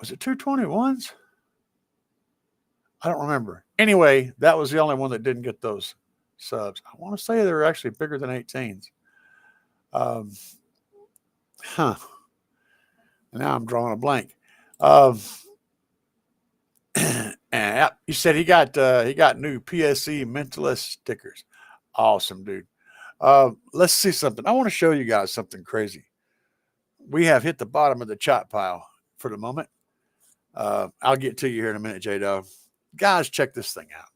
Was it 221s? I don't remember. Anyway, that was the only one that didn't get those subs. I want to say they were actually bigger than 18s. Now I'm drawing a blank. And you said he got new PSE Mentalist stickers. Awesome, dude. Let's see something. I want to show you guys something crazy. We have hit the bottom of the chop pile for the moment. I'll get to you here in a minute, J-Dog. Guys, check this thing out.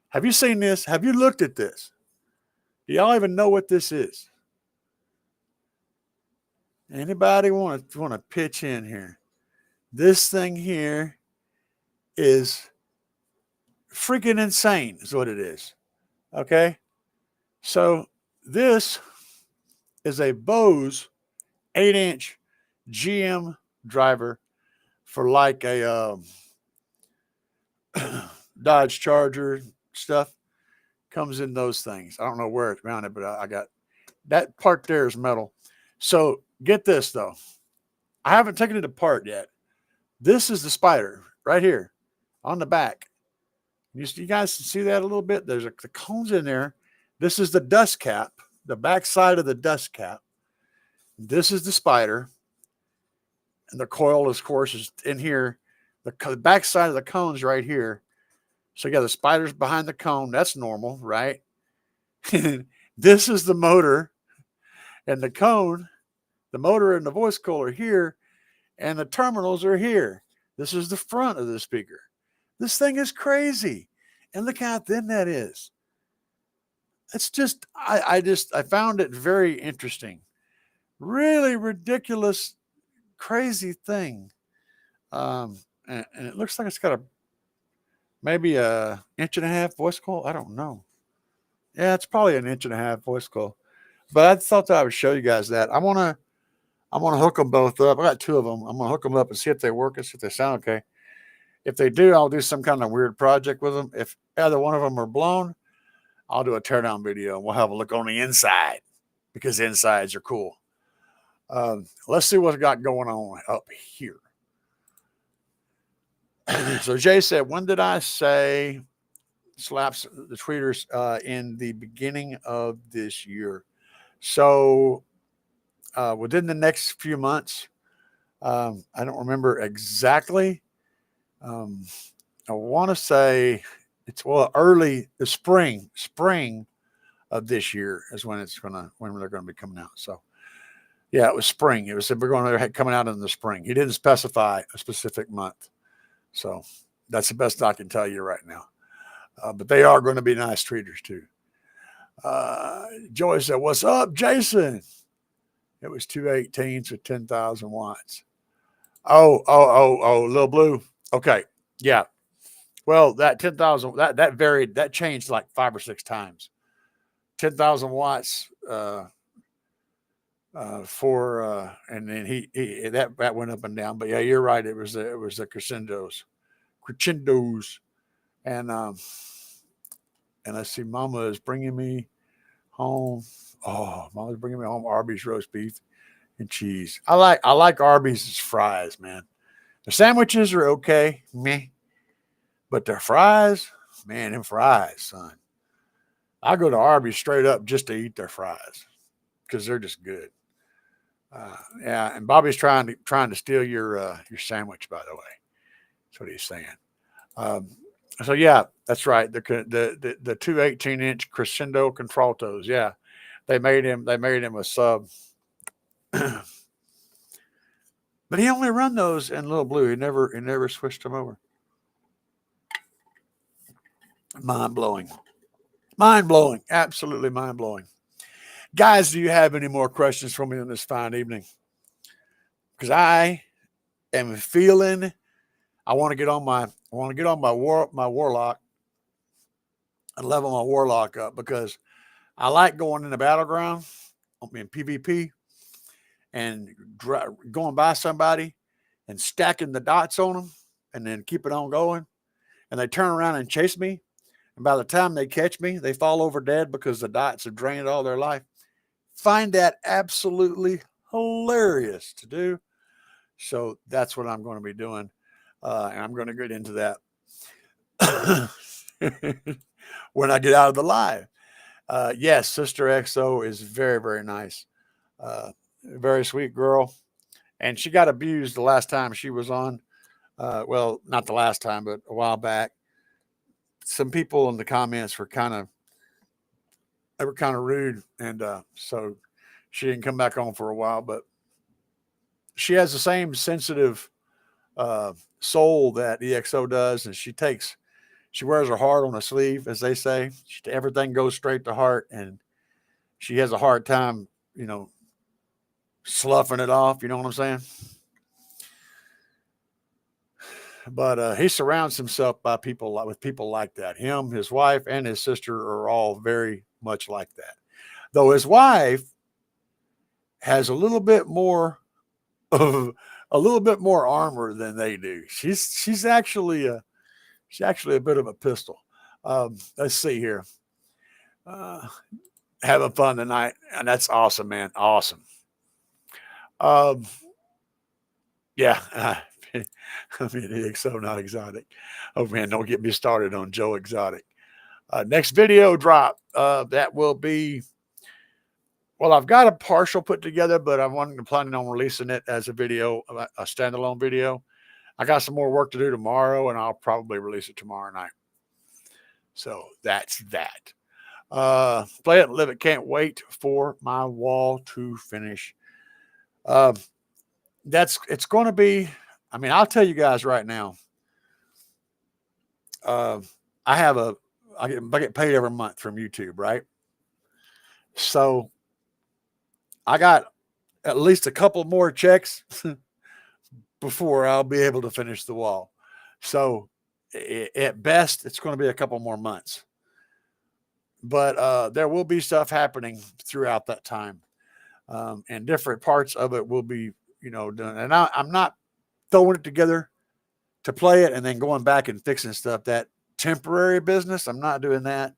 Have you seen this? Have you looked at this? Do y'all even know what this is? Anybody want to pitch in here? This thing here is freaking insane is what it is. Okay? So this is a Bose 8-inch GM driver for like a Dodge Charger stuff. Comes in those things. I don't know where it's mounted, but I got that part there is metal. So get this though. I haven't taken it apart yet. This is the spider right here on the back. You guys can see that a little bit. There's the cones in there. This is the dust cap, the back side of the dust cap. This is the spider. And the coil, of course, is in here. The back side of the cone's right here. So you got the spiders behind the cone. That's normal, right? This is the motor. And the cone, the motor and the voice coil are here. And the terminals are here. This is the front of the speaker. This thing is crazy. And look how thin that is. It's just, I found it very interesting. Really ridiculous, crazy thing. And it looks like it's got maybe a 1.5-inch voice coil. I don't know. Yeah, it's probably an 1.5-inch voice coil. But I thought that I would show you guys that. I want to hook them both up. I got 2 of them. I'm going to hook them up and see if they work and see if they sound okay. If they do, I'll do some kind of weird project with them. If either one of them are blown, I'll do a teardown video and we'll have a look on the inside because the insides are cool. Let's see what's got going on up here. So Jay said, when did I say slaps the tweeters in the beginning of this year? So within the next few months, I don't remember exactly. I want to say it's early the spring of this year is when they're going to be coming out. So yeah, it was spring. It was we're going to coming out in the spring. He didn't specify a specific month. So that's the best I can tell you right now. But they are going to be nice tweeters too. Joy said, "What's up, Jason?" It was 218s with 10,000 watts. Oh, Lil Blue. Okay. Yeah. Well, that 10,000, that varied, that changed like 5 or 6 times. 10,000 watts and then he that went up and down. But yeah, you're right. It was the crescendos. And let's see, Mama is bringing me home. Oh, Mama's bringing me home Arby's roast beef and cheese. I like Arby's fries, man. The sandwiches are okay, meh. But the fries, man, them fries, son. I go to Arby's straight up just to eat their fries because they're just good. Yeah, and Bobby's trying to steal your sandwich, by the way. That's what he's saying. So yeah, that's right. The two 18-inch crescendo contraltos. Yeah, they made him a sub. But he only run those in Little Blue. He never switched them over. Mind blowing. Mind blowing. Absolutely mind blowing. Guys, do you have any more questions for me on this fine evening? Because I am feeling I want to get on my warlock and level my warlock up, because I like going in the battleground, in PvP, and going by somebody and stacking the dots on them and then keep it on going. And they turn around and chase me. And by the time they catch me, they fall over dead because the dots have drained all their life. Find that absolutely hilarious to do. So that's what I'm going to be doing. And I'm going to get into that when I get out of the live. Yes, Sister XO is very, very nice. Very sweet girl. And she got abused the last time she was on. Well, not the last time, but a while back. Some people in the comments were kind of rude. And so she didn't come back on for a while. But she has the same sensitive soul that EXO does. And she wears her heart on her sleeve, as they say. Everything goes straight to heart. And she has a hard time, sloughing it off. You know what I'm saying? But he surrounds himself with people like that. Him, his wife, and his sister are all very much like that. Though his wife has a little bit more armor than they do. She's actually a bit of a pistol. Let's see here. Having fun tonight, and that's awesome, man. Awesome. Yeah. I mean, EXO not exotic. Oh man, don't get me started on Joe Exotic. Next video drop. That will be. Well, I've got a partial put together, but I'm planning on releasing it as a video, a standalone video. I got some more work to do tomorrow, and I'll probably release it tomorrow night. So that's that. Play it and live it. Can't wait for my wall to finish. It's going to be. I mean, I'll tell you guys right now. I get paid every month from YouTube, right? So I got at least a couple more checks before I'll be able to finish the wall. So at best, it's going to be a couple more months. But there will be stuff happening throughout that time. And different parts of it will be, done. And I'm not throwing it together to play it and then going back and fixing stuff. That temporary business, I'm not doing that.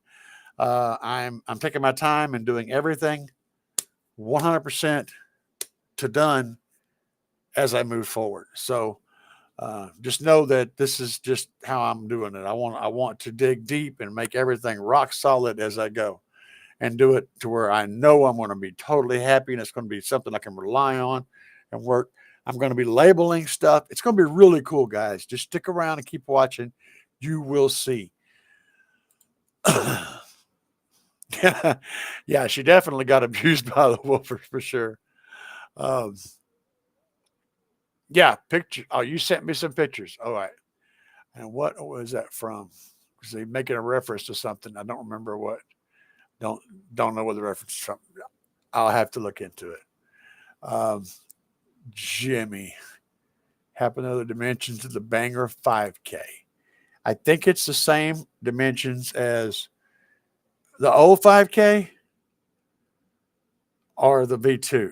I'm taking my time and doing everything 100% to done as I move forward. So just know that this is just how I'm doing it. I want to dig deep and make everything rock solid as I go, and do it to where I know I'm going to be totally happy, and it's going to be something I can rely on and work. I'm going to be labeling stuff. It's going to be really cool, guys. Just stick around and keep watching. You will see. Yeah, she definitely got abused by the woofers for sure. Yeah, picture. Oh, you sent me some pictures. All right. And what was that from? Because they're making a reference to something. I don't remember what. Don't know what the reference is from. I'll have to look into it. Jimmy. Happen other dimensions of the Banger 5K. I think it's the same dimensions as the old 5K or the V2.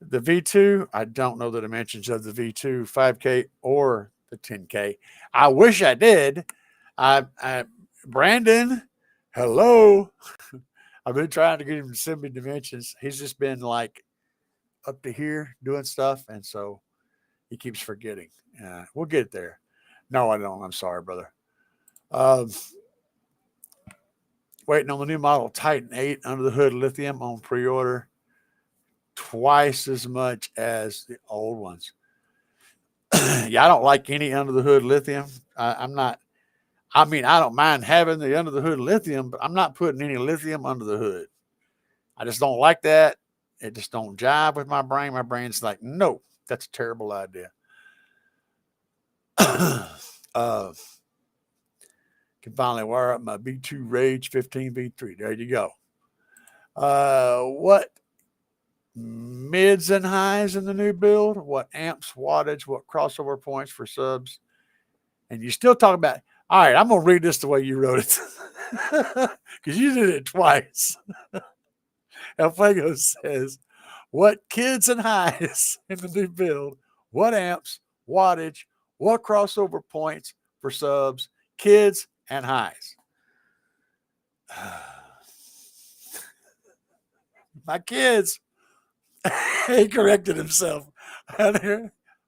The V2, I don't know the dimensions of the V2 5K or the 10K. I wish I did. Brandon, hello. I've been trying to get him to send me dimensions. He's just been like up to here doing stuff, and so he keeps forgetting. We'll get there. No, I don't. I'm sorry, brother. Waiting on the new model Titan 8 under the hood lithium on pre-order. Twice as much as the old ones. Yeah, I don't like any under the hood lithium. I'm not. I mean, I don't mind having the under the hood lithium, but I'm not putting any lithium under the hood. I just don't like that. It just don't jive with my brain. My brain's like, no, that's a terrible idea. Can finally wire up my B2 Rage 15V3. There you go. What mids and highs in the new build? What amps, wattage, what crossover points for subs? And you still talk about, all right, I'm going to read this the way you wrote it because you did it twice. El Fuego says, what kids and highs in the new build? What amps, wattage, what crossover points for subs, kids, and highs? My kids, he corrected himself.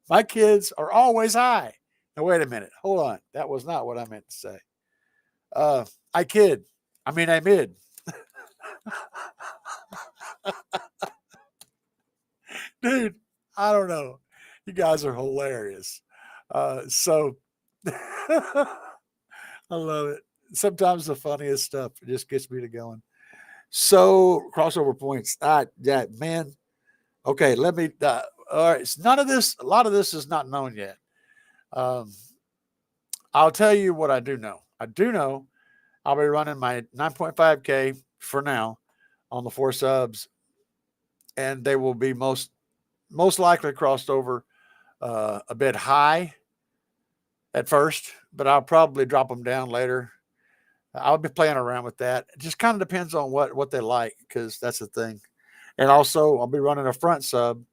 My kids are always high. Now, wait a minute. Hold on. That was not what I meant to say. I kid. I mean, I mid. Dude, I don't know. You guys are hilarious. So I love it. Sometimes the funniest stuff just gets me to going. So crossover points. Yeah, man. Okay, let me. All right, none of this. A lot of this is not known yet. I'll tell you what I do know. I do know I'll be running my 9.5K for now on the 4 subs, and they will be most likely crossed over a bit high at first, but I'll probably drop them down later. I'll be playing around with that. It just kind of depends on what they like, because that's the thing. And also, I'll be running a front sub,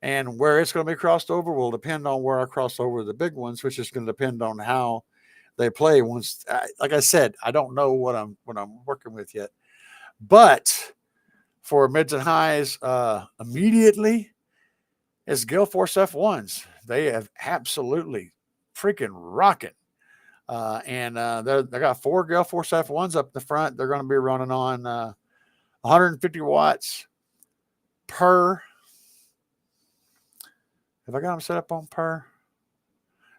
and where it's going to be crossed over will depend on where I cross over the big ones, which is going to depend on how they play. Once, like I said, I don't know what I'm working with yet, but for mids and highs, immediately is Gale Force F1s. They have absolutely freaking rocking. And they got 4 Gale Force F1s up the front. They're going to be running on 150 watts per. Have I got them set up on per?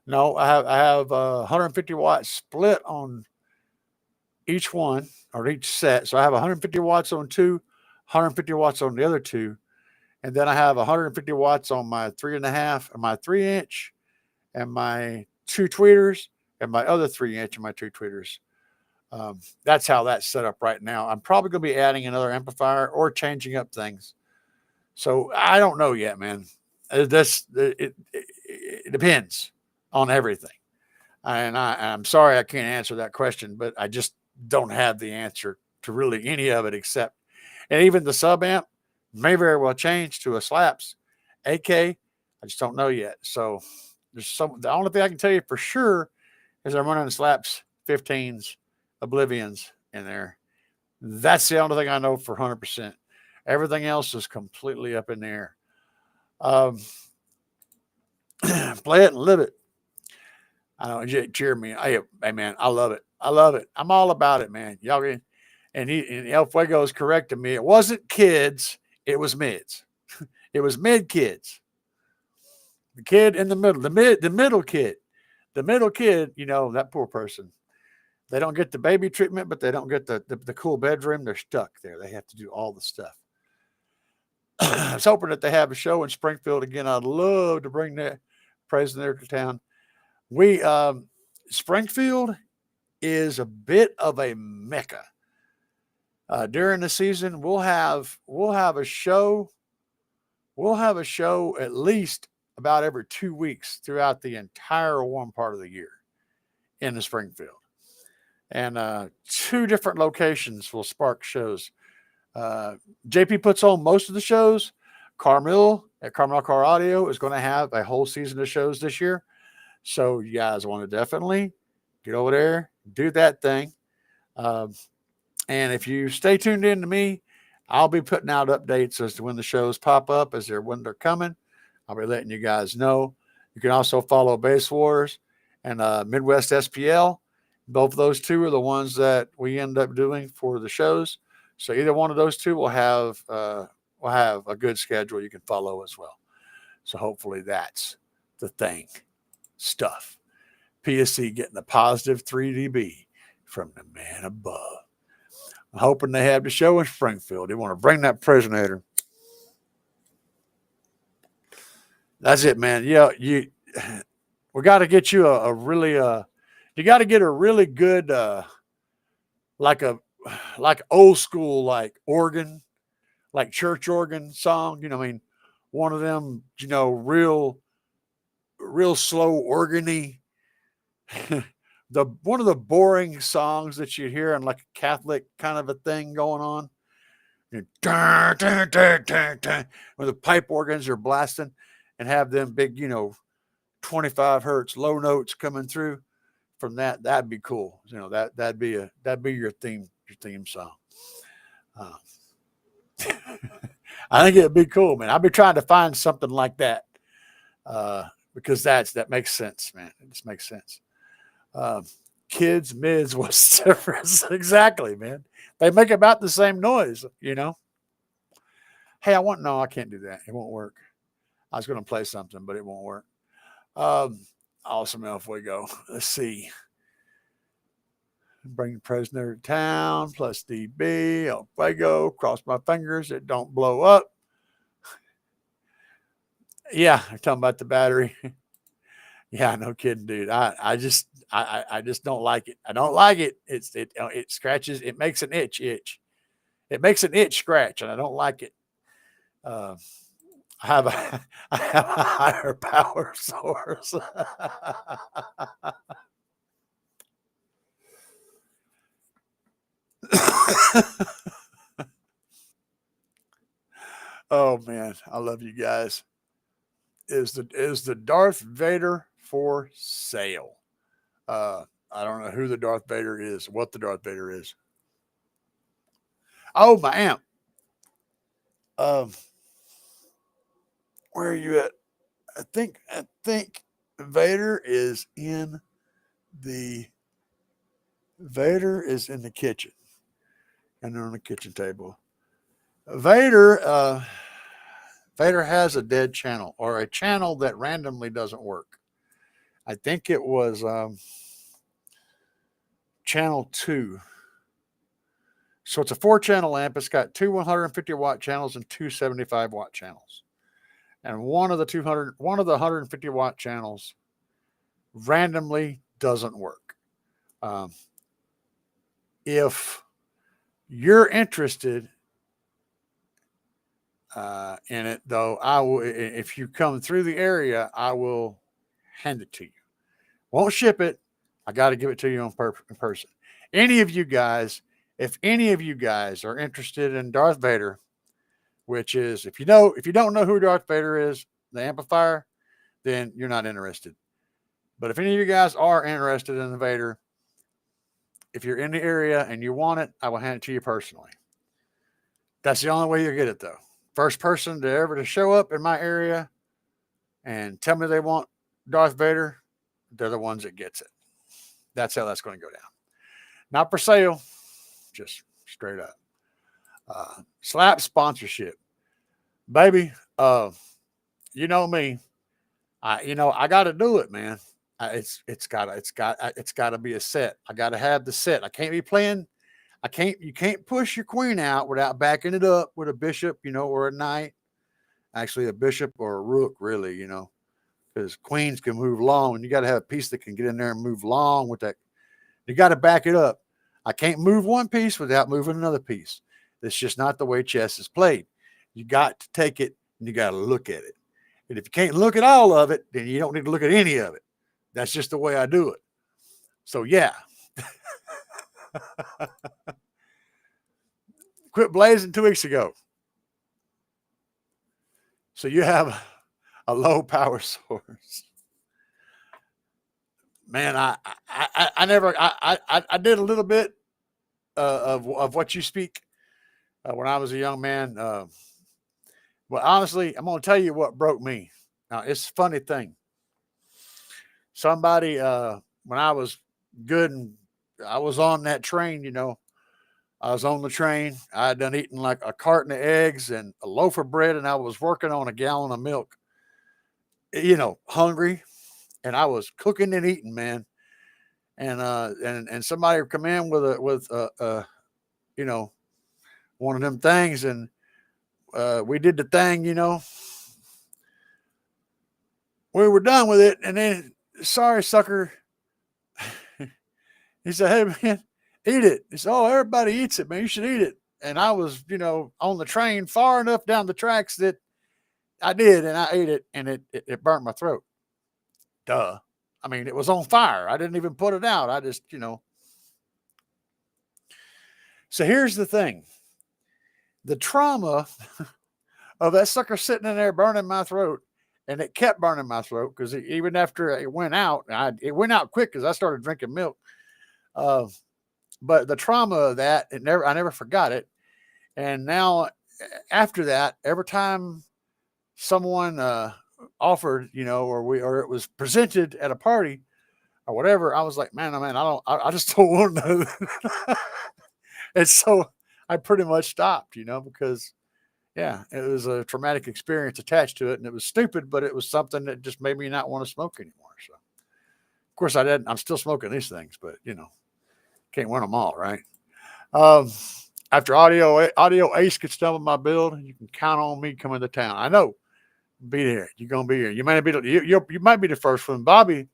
No, I have 150 watts split on each one or each set. So I have 150 watts on 2, 150 watts on the other 2. And then I have 150 watts on my 3.5 and my 3-inch and my 2 tweeters and my other 3-inch and my 2 tweeters. That's how that's set up right now. I'm probably going to be adding another amplifier or changing up things. So I don't know yet, man. It depends on everything. And I'm sorry I can't answer that question, but I just don't have the answer to really any of it except, and even the sub amp may very well change to a Slaps AK. I just don't know yet. So the only thing I can tell you for sure is I'm running Slaps 15s, Oblivions in there. That's the only thing I know for 100%. Everything else is completely up in the air. Play it and live it. I know, cheer me. Hey, man, I love it. I love it. I'm all about it, man. Y'all, and El Fuego is correcting me. It wasn't kids. It was mids. It was mid kids. The kid in the middle, the middle kid, you know, that poor person. They don't get the baby treatment, but they don't get the cool bedroom. They're stuck there. They have to do all the stuff. I was hoping that they have a show in Springfield again. I'd love to bring that praise there to town. Springfield is a bit of a mecca. During the season, we'll have a show. We'll have a show at least about every 2 weeks throughout the entire warm part of the year in the Springfield. And 2 different locations will spark shows. JP puts on most of the shows. Carmel at Carmel Car Audio is going to have a whole season of shows this year. So you guys want to definitely get over there, do that thing. And if you stay tuned in to me, I'll be putting out updates as to when the shows pop up, when they're coming. I'll be letting you guys know. You can also follow Bass Wars and Midwest SPL. Both of those 2 are the ones that we end up doing for the shows. So either one of those 2 will have a good schedule you can follow as well. So hopefully that's the thing. Stuff. PSC getting a positive 3 dB from the man above. I'm hoping they have the show in Springfield. They want to bring that Presonator. That's it, man. Yeah, we got to get you a really you got to get a really good like old school like organ, like church organ song. You know, I mean, one of them, you know, real slow organy. One of the boring songs that you hear in like a Catholic kind of a thing going on. Dun, dun, dun, dun, dun, where the pipe organs are blasting and have them big, you know, 25 hertz low notes coming through from that. That'd be cool. You know, that'd be your theme song. I think it'd be cool, man. I've been trying to find something like that because that makes sense, man. It just makes sense. Kids, mids, what's the difference? Exactly, man. They make about the same noise, you know. Hey, no, I can't do that. It won't work. I was going to play something, but it won't work. Awesome. Off we go. Let's see. Bring the prisoner to town, plus DB. Off I go. Cross my fingers. It don't blow up. Yeah, I'm talking about the battery. Yeah, no kidding, dude. I just don't like it. I don't like it. It scratches. It makes an itch. It makes an itch scratch, and I don't like it. I have a higher power source. Oh man, I love you guys. Is the Darth Vader for sale? I don't know who the Darth Vader is, what the Darth Vader is. Oh, my amp. Where are you at? I think Vader is in the kitchen. And they're on the kitchen table. Vader has a dead channel, or a channel that randomly doesn't work. I think it was channel 2. So it's a 4-channel amp. It's got 2 150 watt channels and 2 75 watt channels. And one of the 150 watt channels randomly doesn't work. If you're interested in it, though, I will. If you come through the area, I will hand it to you. Won't ship it. I got to give it to you in person. Any of you guys, if any of you guys are interested in Darth Vader, which is, if you don't know who Darth Vader is, the amplifier, then you're not interested. But if any of you guys are interested in the Vader, if you're in the area and you want it, I will hand it to you personally. That's the only way you'll get it, though. First person to show up in my area and tell me they want Darth Vader, they're the ones that gets it. That's how that's going to go down. Not for sale, just straight up. Slap sponsorship, baby. You know me. I got to do it, man. It's got to be a set. I got to have the set. I can't be playing. You can't push your queen out without backing it up with a bishop, or a knight. Actually, a bishop or a rook, really, because queens can move long, and you got to have a piece that can get in there and move long with that. You got to back it up. I can't move one piece without moving another piece. It's just not the way chess is played. You got to take it and you got to look at it. And if you can't look at all of it, then you don't need to look at any of it. That's just the way I do it. So, yeah. Quit blazing 2 weeks ago. So you have a low power source. Man, I did a little bit of what you speak when I was a young man. Well, honestly, I'm going to tell you what broke me. Now, it's a funny thing. Somebody, when I was good and I was on that train, I was on the train. I had done eating like a carton of eggs and a loaf of bread, and I was working on a gallon of milk. hungry, and I was cooking and eating, man. And somebody would come in with you know, one of them things, and we did the thing, we were done with it, and then sorry, sucker. He said, "Hey, man, eat it." He said, "Oh, everybody eats it, man. You should eat it." And I was, on the train far enough down the tracks that I did, and I ate it, and it burnt my throat. Duh. I mean, it was on fire. I didn't even put it out. I just. So here's the thing: the trauma of that sucker sitting in there burning my throat, and it kept burning my throat because even after it went out, it went out quick because I started drinking milk. Uh, but the trauma of that, I never forgot it. And now, after that, every time someone offered, or it was presented at a party or whatever, I was like, man, oh man, I just don't want to know. And so I pretty much stopped, because yeah, it was a traumatic experience attached to it, and it was stupid, but it was something that just made me not want to smoke anymore. So, of course, I didn't. I'm still smoking these things, but can't win them all, right? Um, After Audio Ace gets done with my build, you can count on me coming to town. I know, be there. You're gonna be here. You might be you might be the first one. Bobby's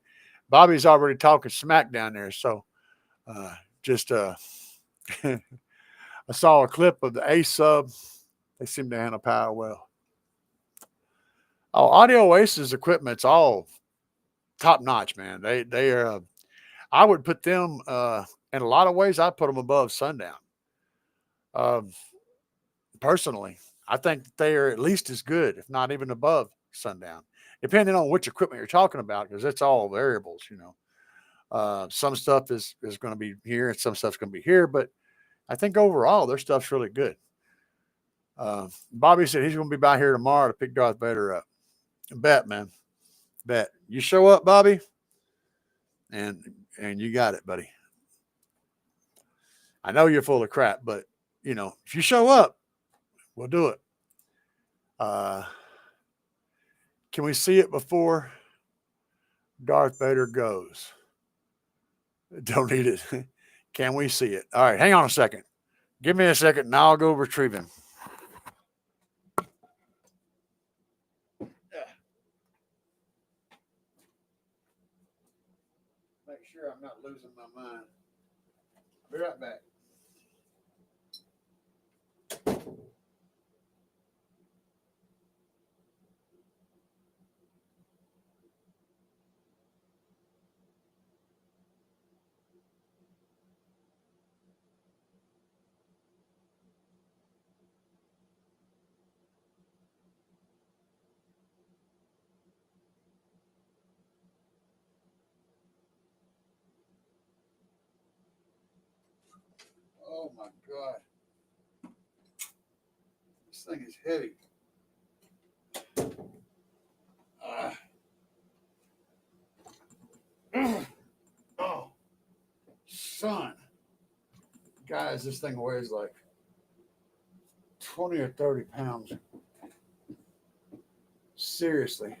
already talking smack down there. So, just I saw a clip of the Ace sub. They seem to handle power well. Oh, Audio Ace's equipment's all top notch, man. They are. I would put them in a lot of ways. I put them above Sundown. Um, Personally, I think that they are at least as good, if not even above Sundown, depending on which equipment you're talking about, because it's all variables. Some stuff is going to be here, and some stuff's going to be here, but I think overall their stuff's really good. Bobby said he's going to be by here tomorrow to pick Darth Vader up. Bet, man, bet. You show up, Bobby, and you got it, buddy. I know you're full of crap, but if you show up, we'll do it. Can we see it before Darth Vader goes? Don't need it. Can we see it? All right, hang on a second. Give me a second, and I'll go retrieve him. Make sure I'm not losing my mind. I'll be right back. Oh my God. This thing is heavy. Oh, son. Guys, this thing weighs like 20 or 30 pounds. Seriously.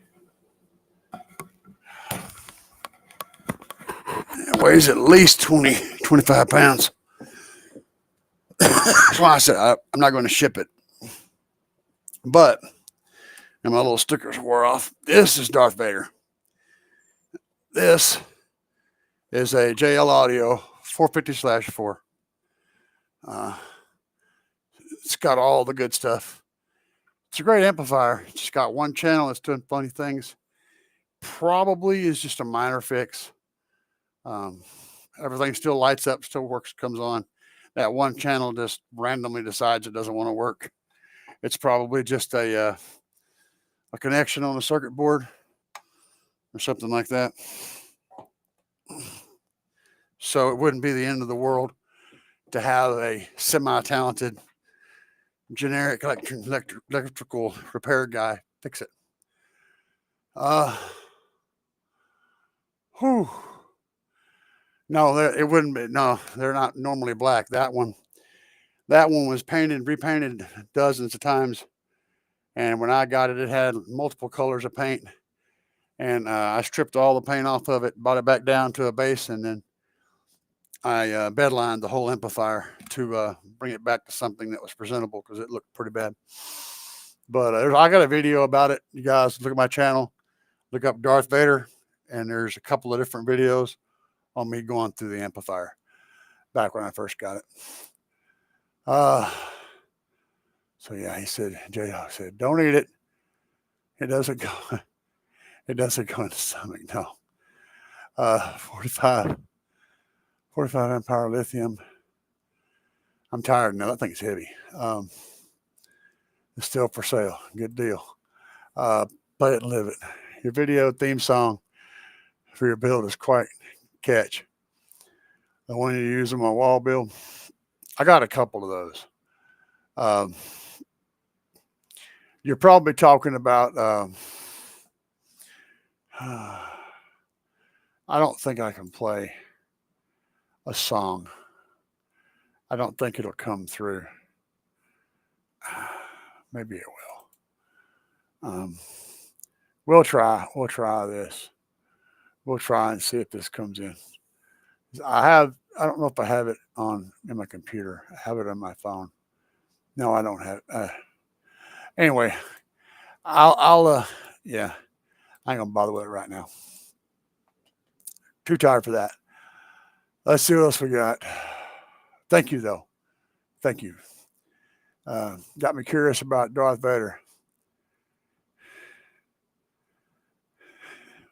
It weighs at least 20, 25 pounds. That's why I said I'm not going to ship it. But, and my little stickers wore off. This is Darth Vader. This is a JL Audio 450/4. It's got all the good stuff. It's a great amplifier. It's just got one channel that's doing funny things. Probably is just a minor fix. Everything still lights up, still works, comes on. That one channel just randomly decides it doesn't want to work. It's probably just a connection on the circuit board or something like that. So it wouldn't be the end of the world to have a semi-talented generic electrical repair guy fix it. No, it wouldn't be. No, they're not normally black. That one was repainted dozens of times. And when I got it, it had multiple colors of paint. and I stripped all the paint off of it, brought it back down to a base, and then I bedlined the whole amplifier to bring it back to something that was presentable because it looked pretty bad. But I got a video about it. You guys look at my channel, look up Darth Vader, and there's a couple of different videos on me going through the amplifier back when I first got it. So yeah, he said, J-Dog said, don't eat it. It doesn't go in the stomach. No. 45 amp hour lithium. I'm tired now. That thing's heavy. It's still for sale. Good deal. Play it and live it. Your video theme song for your build is quite catch. The one you use in my wall build. I got a couple of those. You're probably talking about, I don't think I can play a song. I don't think it'll come through. Maybe it will. We'll try this. We'll try and see if this comes in. I don't know if I have it in my computer. I have it on my phone. No, I don't have it. Anyway, yeah, I ain't gonna bother with it right now. Too tired for that. Let's see what else we got. Thank you, though. Thank you. Got me curious about Darth Vader.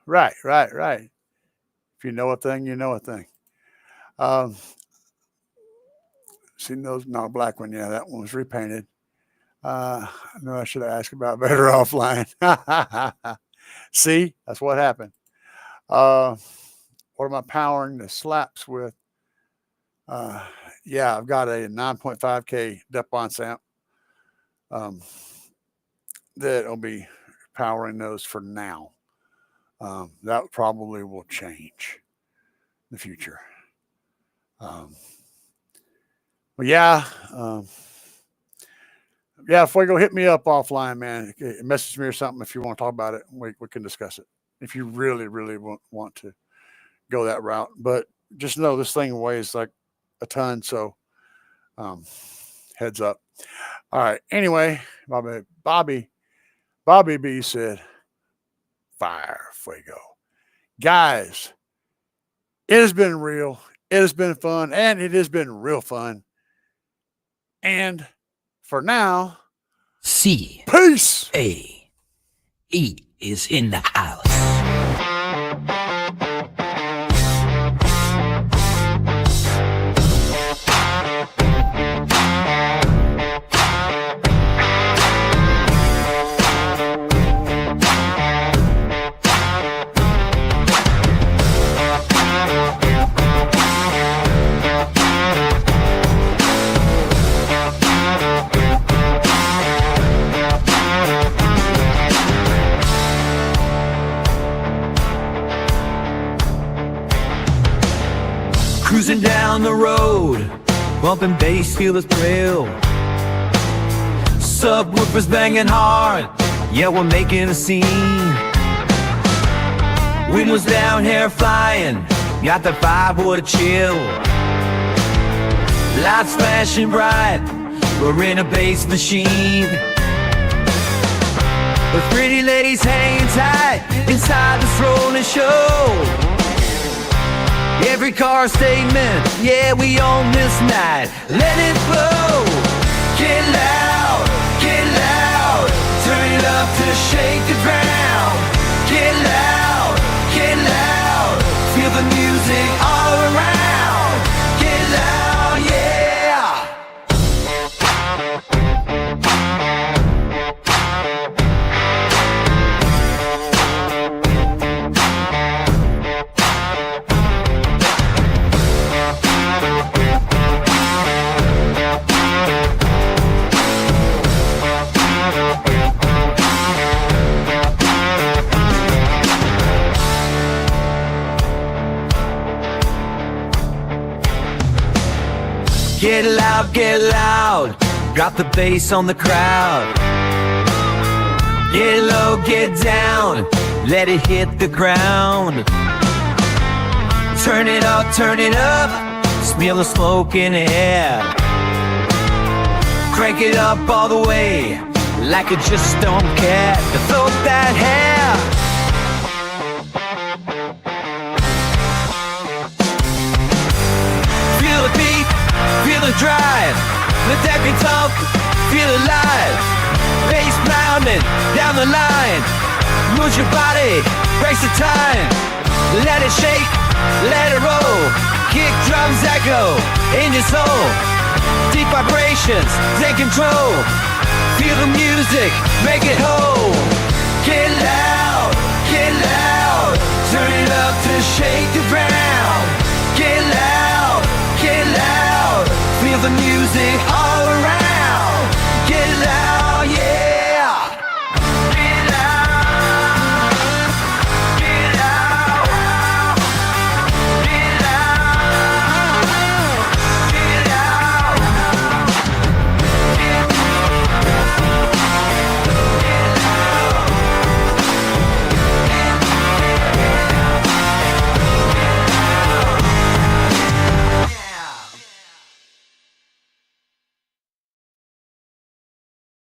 Right. If you know a thing, you know a thing. Seen those? No, black one. Yeah, that one was repainted. I know I should have asked about Vader offline. See, that's what happened. What am I powering the slaps with? Yeah, I've got a 9.5K Depons amp that'll be powering those for now. That probably will change in the future. But yeah, Fuego, hit me up offline, man. Message me or something if you want to talk about it. We can discuss it if you really, really want to go that route. But just know this thing weighs like a ton, so heads up. All right. Anyway, Bobby B said, fire, Fuego. Guys, it has been real. It has been fun, and it has been real fun. And for now, peace. CAE is in the house. Cruising down the road, bumping bass, feel the thrill. Subwoofers banging hard, yeah, we're making a scene. Windows down, hair flying, got the vibe, what a chill. Lights flashing bright, we're in a bass machine. With pretty ladies hanging tight inside this rolling show. Every car statement, yeah, we own this night. Let it flow. Get loud, turn it up to shake the ground. Get loud, feel the music all around. Get loud, yeah. Get loud, drop the bass on the crowd. Get low, get down, let it hit the ground. Turn it up, smell the smoke in the air. Crank it up all the way, like you just don't care. Throw that hair. Feel the beat, feel the drive. Let that guitar feel alive. Bass pounding down the line. Move your body, race the time. Let it shake, let it roll. Kick drums echo in your soul. Deep vibrations, take control. Feel the music, make it whole.